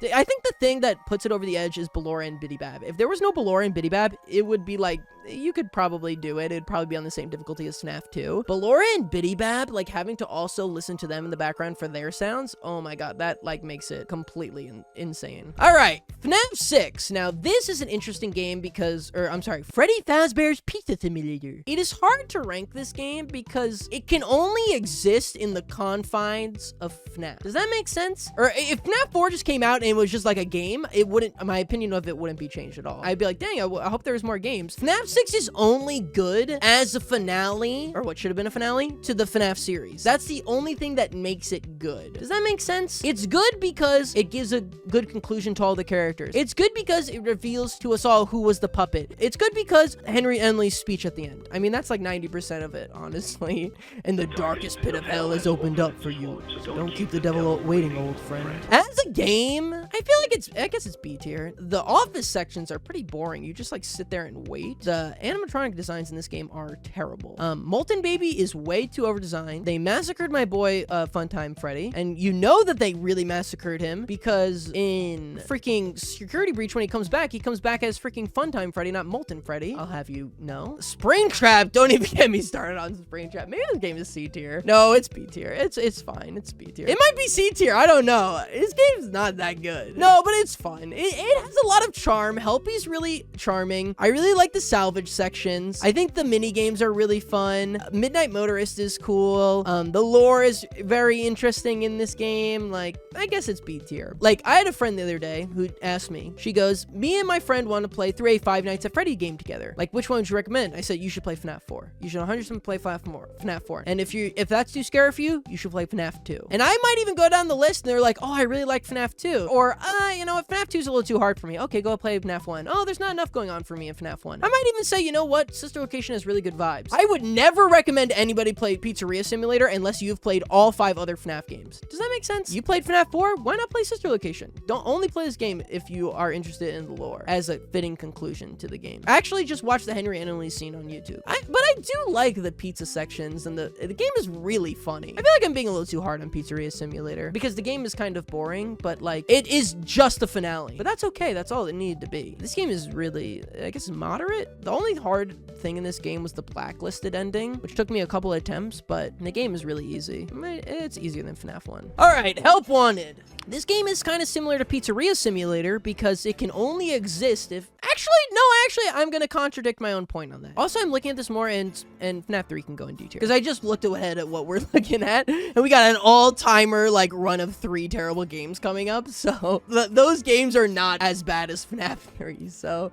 I think the thing that puts it over the edge is Ballora and Biddy Bab. If there was no Ballora and Biddy Bab, it would be like, you could probably do it. It'd probably be on the same difficulty as FNAF 2. Ballora and Biddy Bab, like having to also listen to them in the background for their sounds, oh my god, that like makes it completely insane. All right, FNAF 6. Now this is an interesting game because, Freddy Fazbear's Pizza Simulator. It is hard to rank this game because it can only exist in the confines of FNAF. Does that make sense? Or if FNAF 4 just came out and it was just like a game, it wouldn't, my opinion of it wouldn't be changed at all. I'd be like, dang, I hope there was more games. FNAF 6 is only good as a finale, or what should have been a finale, to the FNAF series. That's the only thing that makes it good. Does that make sense? It's good because it gives a good conclusion to all the characters. It's good because it reveals to us all who was the puppet. It's good because Henry Enley's speech at the end. I mean, that's like 90% of it, honestly. And the darkest pit of hell is opened up for you. Don't keep the devil waiting, old friend. As a game, I feel like I guess it's B tier. The office sections are pretty boring. You just like sit there and wait. The animatronic designs in this game are terrible. Molten Baby is way too over-designed. They massacred my boy, Funtime Freddy, and you know that they really massacred him because in freaking Security Breach, when he comes back as freaking Funtime Freddy, not Molten Freddy. I'll have you know. Springtrap, don't even get me started on Springtrap. Maybe this game is C tier. No, it's B tier. It's fine. It's B tier. It might be C tier. I don't know. This game's not that good. No, but it's fun. It has a lot of charm. Helpy's really charming. I really like the salvage sections. I think the mini games are really fun. Midnight Motorist is cool. The lore is very interesting in this game. Like, I guess it's B tier. Like, I had a friend the other day who asked me, she goes, me and my friend want to play through a Five Nights at Freddy game together. Like, which one would you recommend? I said, you should play FNAF 4. You should 100% play FNAF 4. And if that's too scary for you, you should play FNAF 2. And I might even go down the list and they're like, oh, I really like FNAF 2. Or, you know, if FNAF 2 is a little too hard for me, okay, go play FNAF 1. Oh, there's not enough going on for me in FNAF 1. I might even say, you know what? Sister Location has really good vibes. I would never recommend anybody play Pizzeria Simulator unless you've played all 5 other FNAF games. Does that make sense? You played FNAF 4? Why not play Sister Location? Don't only play this game if you are interested in the lore as a fitting conclusion to the game. Actually, just watch the Henry and Emily scene on YouTube. But I do like the pizza sections, and the game is really funny. I feel like I'm being a little too hard on Pizzeria Simulator because the game is kind of boring, but like it is just the finale. But that's okay. That's all it needed to be. This game is really, I guess, moderate. The only hard thing in this game was the blacklisted ending, which took me a couple of attempts, but the game is really easy. It's easier than FNAF 1. All right, help wanted. This game is kind of similar to Pizzeria Simulator because it can only exist if... Actually, I'm going to contradict my own point on that. Also, I'm looking at this more, and FNAF 3 can go in detail. Because I just looked ahead at what we're looking at, and we got an all-timer, like, run of 3 terrible games coming up. So, those games are not as bad as FNAF 3, so...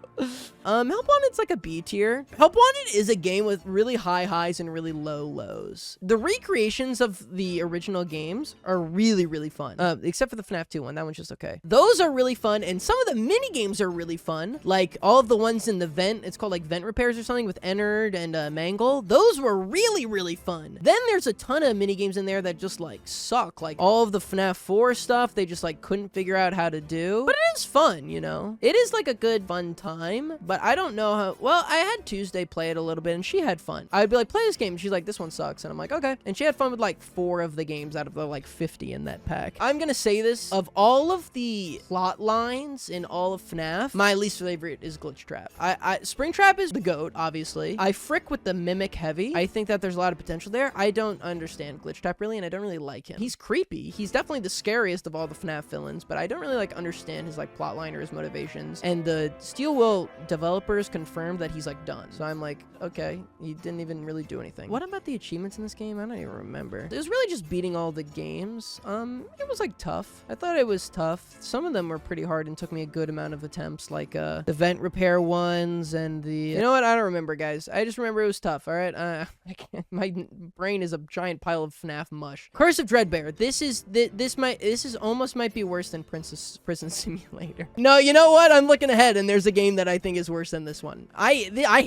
Help Wanted's like a B tier. Help Wanted is a game with really high highs and really low lows. The recreations of the original games are really, really fun. Except for the FNAF 2 one. That one's just okay. Those are really fun, and some of the mini games are really fun. Like, all of the ones in the vent, it's called like Vent Repairs or something with Ennard and Mangle. Those were really, really fun. Then there's a ton of mini games in there that just like suck. Like all of the FNAF 4 stuff, they just like couldn't figure out how to do. But it is fun, you know? It is like a good fun time, but I don't know how... Well, I had Tuesday play it a little bit, and she had fun. I'd be like, play this game. And she's like, this one sucks. And I'm like, okay. And she had fun with like 4 of the games out of the like 50 in that pack. I'm gonna say this, of all of the plot lines in all of FNAF, my least favorite is Glitch Trap. Springtrap is the GOAT, obviously. I frick with the Mimic heavy. I think that there's a lot of potential there. I don't understand Glitch Trap really, and I don't really like him. He's creepy. He's definitely the scariest of all the FNAF villains, but I don't really like understand his like plot line or his motivations. And the Steel Will developers confirmed that he's like done. So I'm like, okay, he didn't even really do anything. What about the achievements in this game? I don't even remember. It was really just beating all the games. It was like tough. I thought it was tough. Some of them were pretty hard and took me a good amount of attempts, like the vent repair ones and the... You know what? I don't remember, guys. I just remember it was tough, all right? I can't... My brain is a giant pile of FNAF mush. Curse of Dreadbear. This almost might be worse than Prison Simulator. No, you know what? I'm looking ahead, and there's a game that I think is worse than this one. I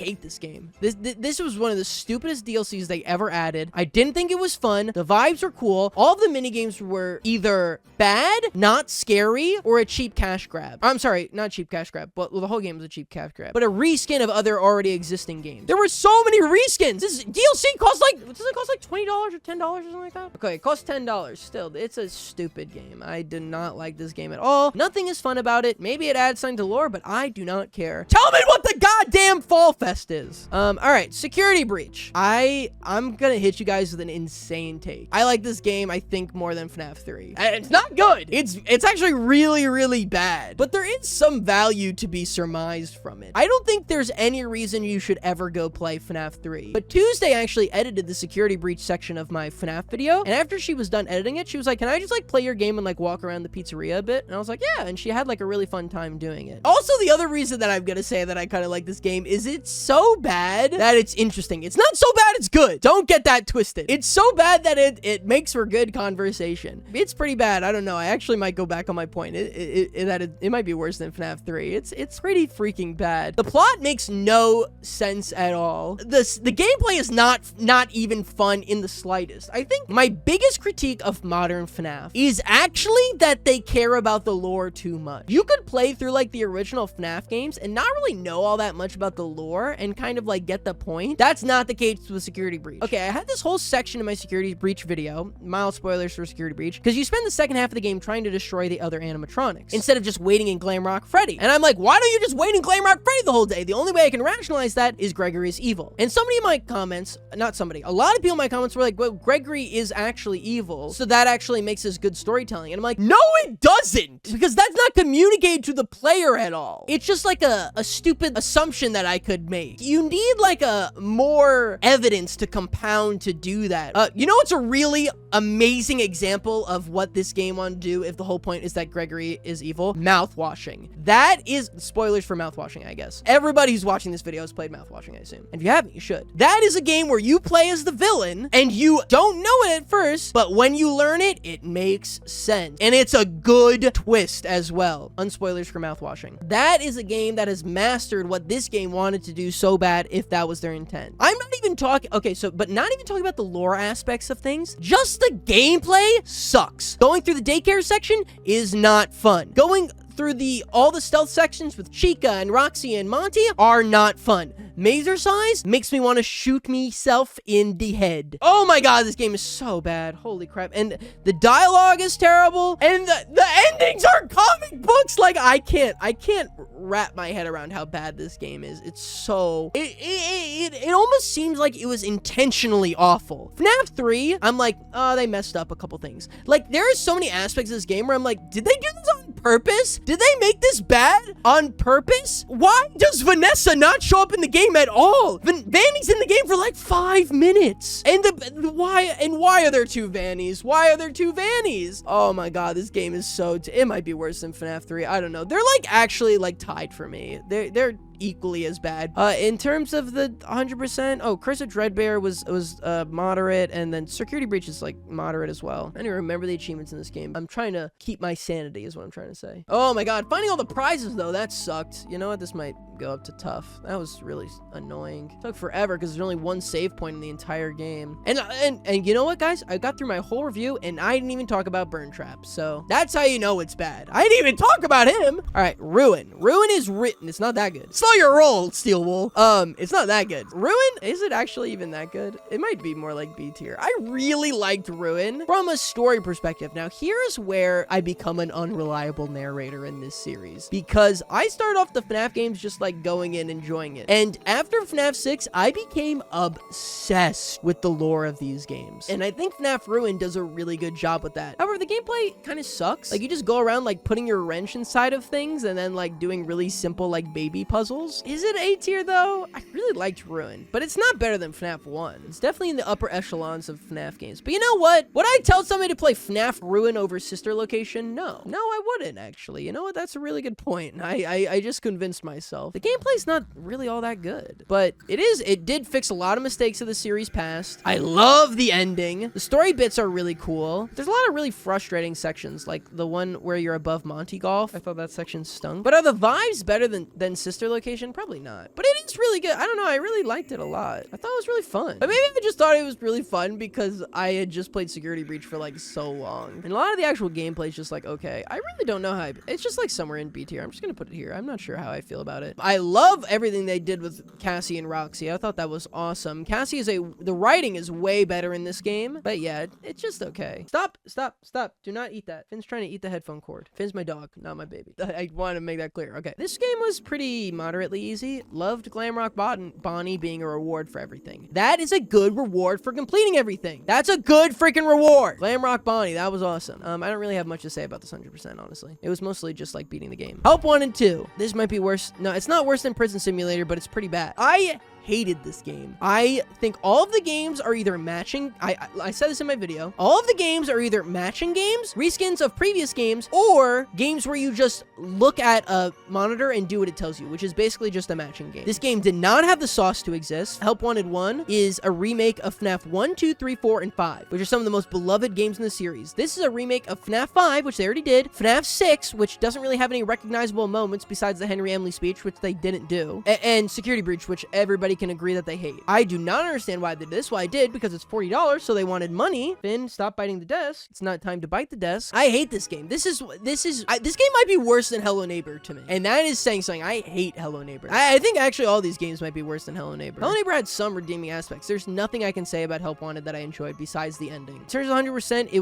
hate this game. This was one of the stupidest DLCs they ever added. I didn't think it was fun. The vibes were cool. All of the minigames were either bad, not scary, or a cheap cash grab. I'm sorry, not cheap cash grab, but well, the whole game was a cheap cash grab. But a reskin of other already existing games. There were so many reskins. This DLC costs like, does it cost like $20 or $10 or something like that? Okay, it costs $10. Still, it's a stupid game. I do not like this game at all. Nothing is fun about it. Maybe it adds something to lore, but I do not care. Tell me what the goddamn Fall Fest is. All right, Security Breach. I'm gonna hit you guys with an insane take. I like this game, I think, more than FNAF 3. And it's not good. It's actually really, really bad. But there is some value to be surmised from it. I don't think there's any reason you should ever go play FNAF 3. But Tuesday actually edited the Security Breach section of my FNAF video, and after she was done editing it, she was like, can I just like play your game and like walk around the pizzeria a bit? And I was like, yeah, and she had like a really fun time doing it. Also, the other reason that I'm gonna say that I kind of like this game is it's so bad that it's interesting. It's not so bad it's good. Don't get that twisted. It's so bad that it makes for good conversation. It's pretty bad. I don't know. I actually might go back on my point. It might be worse than FNAF 3. It's pretty freaking bad. The plot makes no sense at all. The gameplay is not even fun in the slightest. I think my biggest critique of modern FNAF is actually that they care about the lore too much. You could play through like the original FNAF games and not really know all that much about the lore and kind of like get the point. That's not the case with Security Breach. Okay, I had this whole section in my Security Breach video, mild spoilers for Security Breach, because you spend the second half of the game trying to destroy the other animatronics instead of just waiting in Glamrock Freddy. And I'm like, why don't you just wait in Glamrock Freddy the whole day? The only way I can rationalize that is Gregory is evil. And somebody in my comments, not somebody, a lot of people in my comments were like, well, Gregory is actually evil, so that actually makes this good storytelling. And I'm like, no, it doesn't, because that's not communicated to the player at all. It's just like a stupid assumption that I could make. You need like a more evidence to compound to do that. You know what's a really amazing example of what this game wanted to do if the whole point is that Gregory is evil? Mouthwashing. That is spoilers for mouthwashing, I guess. Everybody who's watching this video has played mouthwashing, I assume. And if you haven't, you should. That is a game where you play as the villain and you don't know it at first, but when you learn it, it makes sense. And it's a good twist as well. Unspoilers for mouthwashing. That is a game that has mastered what this game wanted to do so bad if that was their intent. I'm not even talking, okay, so, but not even talking about the lore aspects of things. Just the gameplay sucks. Going through the daycare section is not fun. Going through all the stealth sections with Chica and Roxy and Monty are not fun. Mazer size makes me want to shoot myself in the head. Oh my god, this game is so bad. Holy crap. And the dialogue is terrible. And the endings are comic books. Like, I can't wrap my head around how bad this game is. It's so... It almost seems like it was intentionally awful. FNAF 3, I'm like, oh, they messed up a couple things. Like, there are so many aspects of this game where I'm like, did they do this on purpose? Did they make this bad on purpose? Why does Vanessa not show up in the game at all? Vanny's in the game for like 5 minutes. And why are there 2 Vannies? Why are there 2 Vannies? Oh my god, this game is so... It might be worse than FNAF 3. I don't know. They're like actually like tied for me. They're equally as bad. In terms of the 100%, Curse of Dreadbear was moderate, and then Security Breach is like moderate as well. I don't even remember the achievements in this game. I'm trying to keep my sanity is what I'm trying to say. Oh my god, finding all the prizes though, that sucked. You know what, this might go up to tough. That was really annoying. It took forever because there's only 1 save point in the entire game. And you know what, guys? I got through my whole review and I didn't even talk about Burn Trap, so that's how you know it's bad. I didn't even talk about him. All right, Ruin. Ruin is written. It's not that good. Slow your roll, Steel Wool. It's not that good. Ruin, is it actually even that good? It might be more like B tier. I really liked Ruin from a story perspective. Now, here's where I become an unreliable narrator in this series, because I started off the FNAF games just like going in, enjoying it. And after FNAF 6, I became obsessed with the lore of these games. And I think FNAF Ruin does a really good job with that. However, the gameplay kind of sucks. Like, you just go around like putting your wrench inside of things and then like doing really simple like baby puzzles. Is it A tier though? I really liked Ruin, but it's not better than FNAF 1. It's definitely in the upper echelons of FNAF games. But you know what? Would I tell somebody to play FNAF Ruin over Sister Location? No. No, I wouldn't actually. You know what? That's a really good point. I just convinced myself. The gameplay's not really all that good, but it did fix a lot of mistakes of the series past. I love the ending. The story bits are really cool. There's a lot of really frustrating sections, like the one where you're above Monty Golf. I thought that section stunk. But are the vibes better than Sister Location? Probably not. But it is really good. I don't know. I really liked it a lot. I thought it was really fun. But maybe I just thought it was really fun because I had just played Security Breach for like so long. And a lot of the actual gameplay is just like, okay, I really don't know how it's just like somewhere in B tier. I'm just gonna put it here. I'm not sure how I feel about it. I love everything they did with Cassie and Roxy. I thought that was awesome. Cassie the writing is way better in this game. But yeah, it's just okay. Stop. Do not eat that. Finn's trying to eat the headphone cord. Finn's my dog, not my baby. I want to make that clear. Okay. This game was pretty moderately easy. Loved Glamrock Bonnie being a reward for everything. That is a good reward for completing everything. That's a good freaking reward. Glamrock Bonnie, that was awesome. I don't really have much to say about this 100%, honestly. It was mostly just like beating the game. Help 1 and 2. This might be worse. No, it's not worse than Prison Simulator, but it's pretty bad. I hated this game. I think all of the games are either matching. I said this in my video. All of the games are either matching games, reskins of previous games, or games where you just look at a monitor and do what it tells you, which is basically just a matching game. This game did not have the sauce to exist. Help Wanted 1 is a remake of FNAF 1, 2, 3, 4, and 5, which are some of the most beloved games in the series. This is a remake of FNAF 5, which they already did, FNAF 6, which doesn't really have any recognizable moments besides the Henry Emily speech, which they didn't do, and Security Breach, which everybody can agree that they hate. I do not understand why they did this. Why I did, because it's $40, so they wanted money. Finn, stop biting the desk. It's not time to bite the desk. I hate this game. This game might be worse than Hello Neighbor to me, and that is saying something. I hate Hello Neighbor. I think actually all these games might be worse than Hello Neighbor. Hello Neighbor had some redeeming aspects. There's nothing I can say about Help Wanted that I enjoyed besides the ending. In terms of 100%, it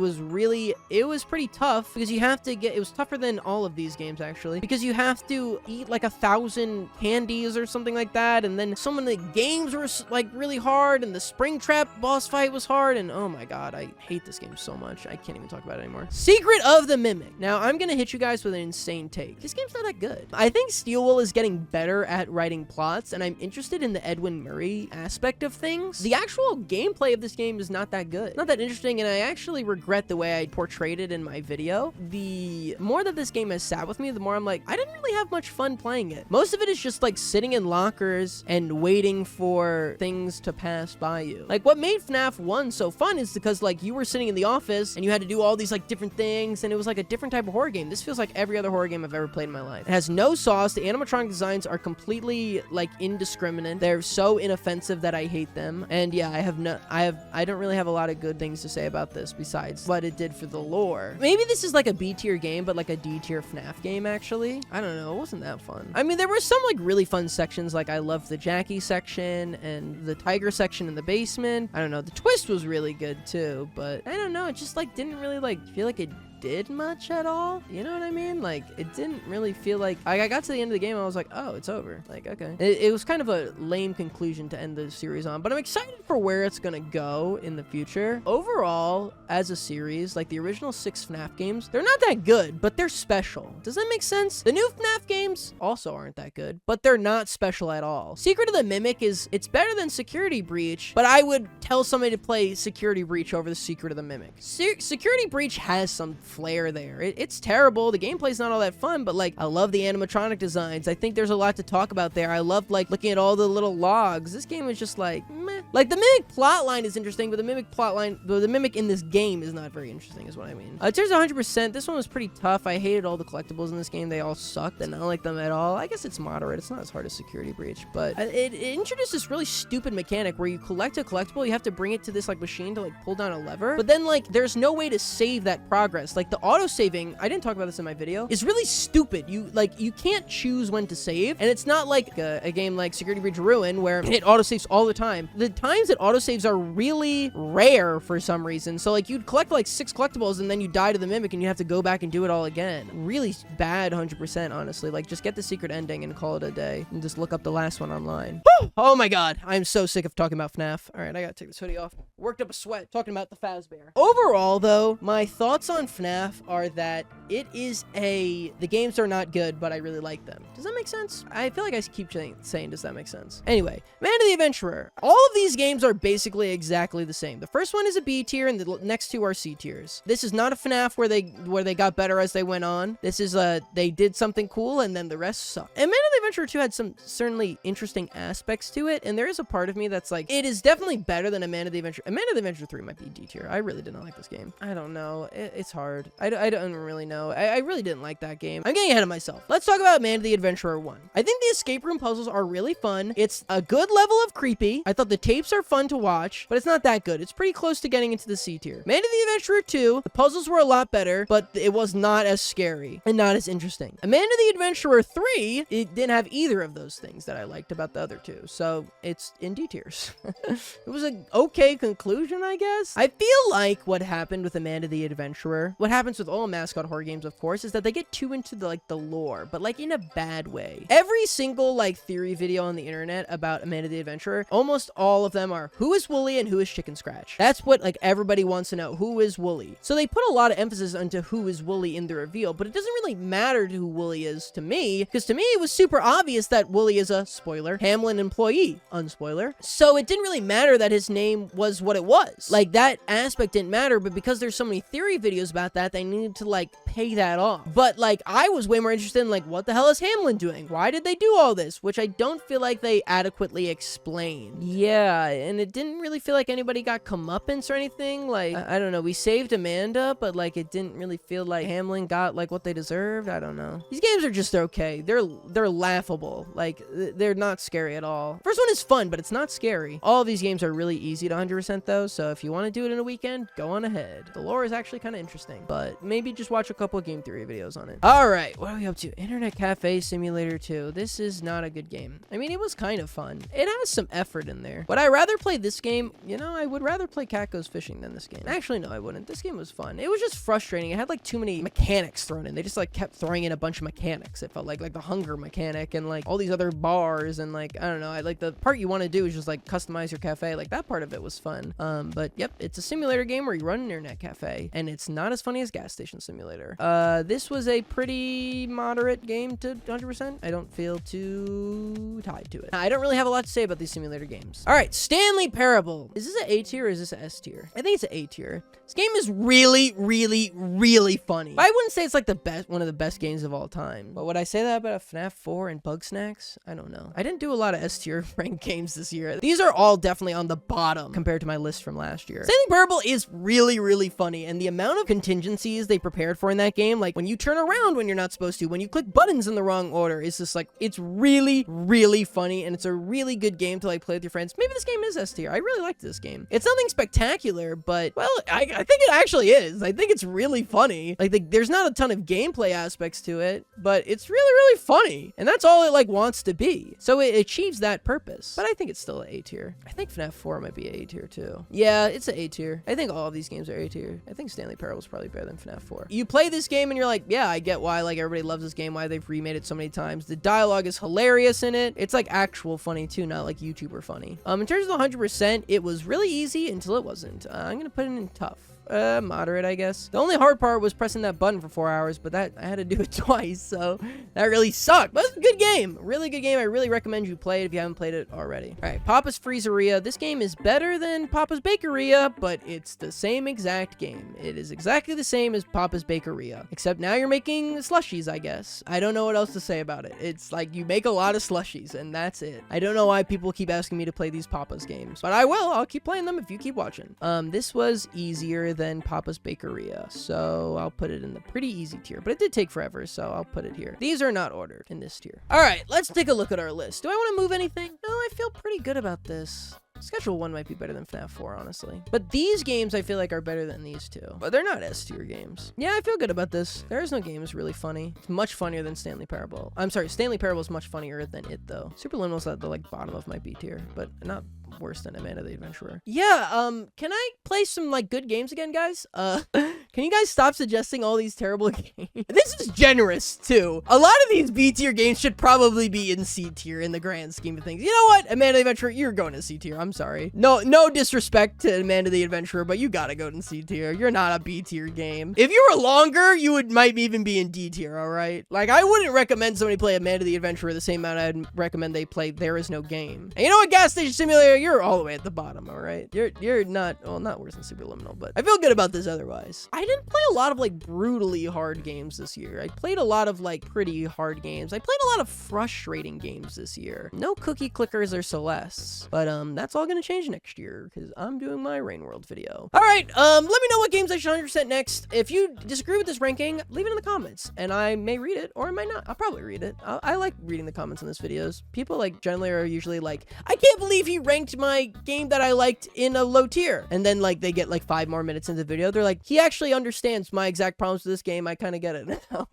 was pretty tough because you have to it was tougher than all of these games actually, because you have to eat like 1,000 candies or something like that, and then some of the games were like really hard, and the Springtrap boss fight was hard, and oh my god, I hate this game so much. I can't even talk about it anymore. Secret of the Mimic. Now, I'm gonna hit you guys with an insane take. This game's not that good. I think Steelwool is getting better at writing plots, and I'm interested in the Edwin Murray aspect of things. The actual gameplay of this game is not that good. Not that interesting, and I actually regret the way I portrayed it in my video. The more that this game has sat with me, the more I'm like, I didn't really have much fun playing it. Most of it is just like sitting in lockers and waiting waiting for things to pass by you. Like, what made FNAF 1 so fun is because, like, you were sitting in the office and you had to do all these, like, different things, and it was like a different type of horror game. This feels like every other horror game I've ever played in my life. It has no sauce. The animatronic designs are completely, like, indiscriminate. They're so inoffensive that I hate them. And yeah, I don't really have a lot of good things to say about this besides what it did for the lore. Maybe this is like a B tier game, but like a D tier FNAF game, actually. I don't know. It wasn't that fun. I mean, there were some like really fun sections. Like, I loved the Jackie section and the tiger section in the basement. I don't know. The twist was really good too, but I don't know. It just like didn't really like feel like it did much at all. You know what I mean? Like, it didn't really feel like I got to the end of the game, I was like, oh, it's over. Like, okay. It was kind of a lame conclusion to end the series on, but I'm excited for where it's gonna go in the future. Overall, as a series, like the original 6 FNAF games, they're not that good, but they're special. Does that make sense? The new FNAF games also aren't that good, but they're not special at all. Secret of the Mimic it's better than Security Breach, but I would tell somebody to play Security Breach over the Secret of the Mimic. Security Breach has some flair there. It's terrible. The gameplay's not all that fun, but like, I love the animatronic designs. I think there's a lot to talk about there. I love like looking at all the little logs. This game is just like meh. Like, the Mimic plotline is interesting, but the Mimic in this game is not very interesting, is what I mean. In terms of 100%, this one was pretty tough. I hated all the collectibles in this game. They all sucked, and I don't like them at all. I guess it's moderate. It's not as hard as Security Breach, but it introduced this really stupid mechanic where you collect a collectible, you have to bring it to this like machine to like pull down a lever, but then like there's no way to save that progress. Like, the auto saving, I didn't talk about this in my video, is really stupid. You can't choose when to save, and it's not like a game like Security Breach Ruin where it auto saves all the time. The times it auto saves are really rare for some reason. So like, you'd collect like 6 collectibles and then you die to the Mimic and you have to go back and do it all again. Really bad 100%, honestly. Like, just get the secret ending and call it a day and just look up the last one online. Woo! Oh my god, I'm so sick of talking about FNAF. All right, I gotta take this hoodie off. Worked up a sweat talking about the Fazbear. Overall though, my thoughts on FNAF are that the games are not good, but I really like them. Does that make sense? I feel like I keep saying, does that make sense? Anyway, Man of the Adventurer. All of these games are basically exactly the same. The first one is a B tier, and the next 2 are C tiers. This is not a FNAF where they got better as they went on. This is they did something cool, and then the rest sucked. And Man of the Adventurer 2 had some certainly interesting aspects to it, and there is a part of me that's like, it is definitely better than a Man of the Adventure. A Man of the Adventure 3 might be D tier. I really did not like this game. I don't know. It's hard. I don't really know. I really didn't like that game. I'm getting ahead of myself. Let's talk about Man of the Adventurer 1. I think the escape room puzzles are really fun. It's a good level of creepy. I thought the tapes are fun to watch, but it's not that good. It's pretty close to getting into the C tier. Man of the Adventurer 2, the puzzles were a lot better, but it was not as scary and not as interesting. A Man of the Adventurer 3, it didn't have either of those things that I liked about the other 2, so it's in D tiers. It was an okay conclusion, I guess. I feel like what happened with A Man of the Adventurer, what happens with all mascot horror games, of course, is that they get too into the lore, but like in a bad way. Every single like theory video on the internet about A Man of the Adventurer, almost all of them are, who is Wooly and who is Chicken Scratch? That's what like everybody wants to know. Who is Wooly? So they put a lot of emphasis into who is Wooly in the reveal, but it doesn't really matter who Wooly is to me, because to me it was super obvious that Wooly is a, spoiler, Hamlin employee, unspoiler. So it didn't really matter that his name was what it was. Like, that aspect didn't matter, but because there's so many theory videos about that, they needed to like pay that off. But like, I was way more interested in like, what the hell is Hamlin doing? Why did they do all this? Which I don't feel like they adequately explained. Yeah, and it didn't really feel like anybody got comeuppance or anything. Like, I don't know, we saved Amanda, but like, it didn't really feel like Hamlin got like what they deserved. I don't know. These games are just okay. They're laughable. Like, they're not scary at all. First one is fun, but it's not scary. All of these games are really easy to 100% though, so if you want to do it in a weekend, go on ahead. The lore is actually kind of interesting, but maybe just watch a couple of game theory videos on it. All right, what are we up to? Internet Cafe Simulator 2. This is not a good game. I mean, it was kind of fun. It has some effort in there. Would I rather play this game? You know, I would rather play Cat Goes Fishing than this game. Actually, no, I wouldn't. This game was fun. It was just frustrating. It had like too many mechanics thrown in. They just like kept throwing in a bunch of mechanics. It felt like the hunger mechanic and like all these other bars and like, I don't know. I like the part you want to do is just like customize your cafe. Like, that part of it was fun. But yep, it's a simulator game where you run an internet cafe, and it's not as funny as Gas Station Simulator. This was a pretty moderate game to 100%. I don't feel too tied to it. I don't really have a lot to say about these simulator games. All right, Stanley Parable. Is this an A tier or is this an S tier? I think it's an A tier. This game is really, really, really funny. I wouldn't say it's like one of the best games of all time. But would I say that about FNAF 4 and Bugsnax? I don't know. I didn't do a lot of S tier ranked games this year. These are all definitely on the bottom compared to my list from last year. Stanley Parable is really, really funny, and the amount of contingencies they prepared for in that game, like when you turn around when you're not supposed to, when you click buttons in the wrong order, it's just like, it's really, really funny, and it's a really good game to like play with your friends. Maybe this game is S tier. I really liked this game. It's nothing spectacular, but well, I think it actually is. I think it's really funny. Like there's not a ton of gameplay aspects to it, but it's really, really funny, and that's all it like wants to be. So it achieves that purpose. But I think it's still an A tier. I think FNAF 4 might be A tier too. Yeah, it's an A tier. I think all of these games are A tier. I think Stanley Parable is probably better than FNAF 4. You play this game and you're like, yeah, I get why like everybody loves this game, why they've remade it so many times. The dialogue is hilarious in it. It's like actual funny too, not like YouTuber funny. In terms of the 100%, it was really easy until it wasn't. I'm gonna put it in tough. Moderate, I guess. The only hard part was pressing that button for 4 hours, but that I had to do it twice, so that really sucked. But it's a good game. Really good game. I really recommend you play it if you haven't played it already. All right, Papa's Freezeria. This game is better than Papa's Bakeria, but it's the same exact game. It is exactly the same as Papa's Bakeria, except now you're making slushies, I guess. I don't know what else to say about it. It's like you make a lot of slushies, and that's it. I don't know why people keep asking me to play these Papa's games, but I will. I'll keep playing them if you keep watching. This was easier than Papa's Bakeria, so I'll put it in the pretty easy tier, but it did take forever, so I'll put it here. These are not ordered in this tier. All right, let's take a look at our list. Do I want to move anything? No, I feel pretty good about this. Schedule 1 might be better than FNAF 4, honestly. But these games I feel like are better than these two. But they're not S tier games. Yeah, I feel good about this. There is no game is really funny. It's much funnier than Stanley Parable. I'm sorry, Stanley Parable is much funnier than it, though. SuperLiminal's at the like bottom of my B tier, but not worse than Amanda the Adventurer. Yeah, can I play some like good games again, guys? Can you guys stop suggesting all these terrible games? This is generous, too. A lot of these B tier games should probably be in C tier in the grand scheme of things. You know what? Amanda the Adventurer, you're going to C tier. I'm sorry. No disrespect to Amanda the Adventurer, but you gotta go in C tier. You're not a B tier game. If you were longer, you might even be in D tier, all right? Like, I wouldn't recommend somebody play Amanda the Adventurer the same amount I'd recommend they play There Is No Game. And you know what, Gas Station Simulator? You're all the way at the bottom, all right? You're not, well, not worse than SuperLiminal, but I feel good about this otherwise. I didn't play a lot of like brutally hard games this year. I played a lot of like pretty hard games. I played a lot of frustrating games this year. No cookie clickers or Celestes, but that's all gonna change next year because I'm doing my Rain World video. All right, let me know what games I should 100% next. If you disagree with this ranking, leave it in the comments and I may read it or I might not. I'll probably read it. I like reading the comments on this videos. People like generally are usually like, I can't believe he ranked my game that I liked in a low tier. And then like they get like 5 more minutes into the video. They're like, he actually understands my exact problems with this game. I kind of get it now.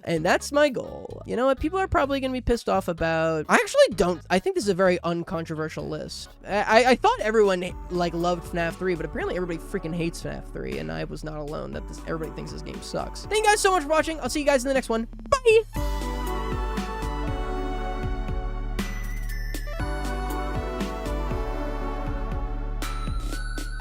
And that's my goal. You know what? People are probably going to be pissed off about. I think this is a very uncontroversial list. I thought everyone like loved FNAF 3, but apparently everybody freaking hates FNAF 3. And I was not alone that everybody thinks this game sucks. Thank you guys so much for watching. I'll see you guys in the next one. Bye.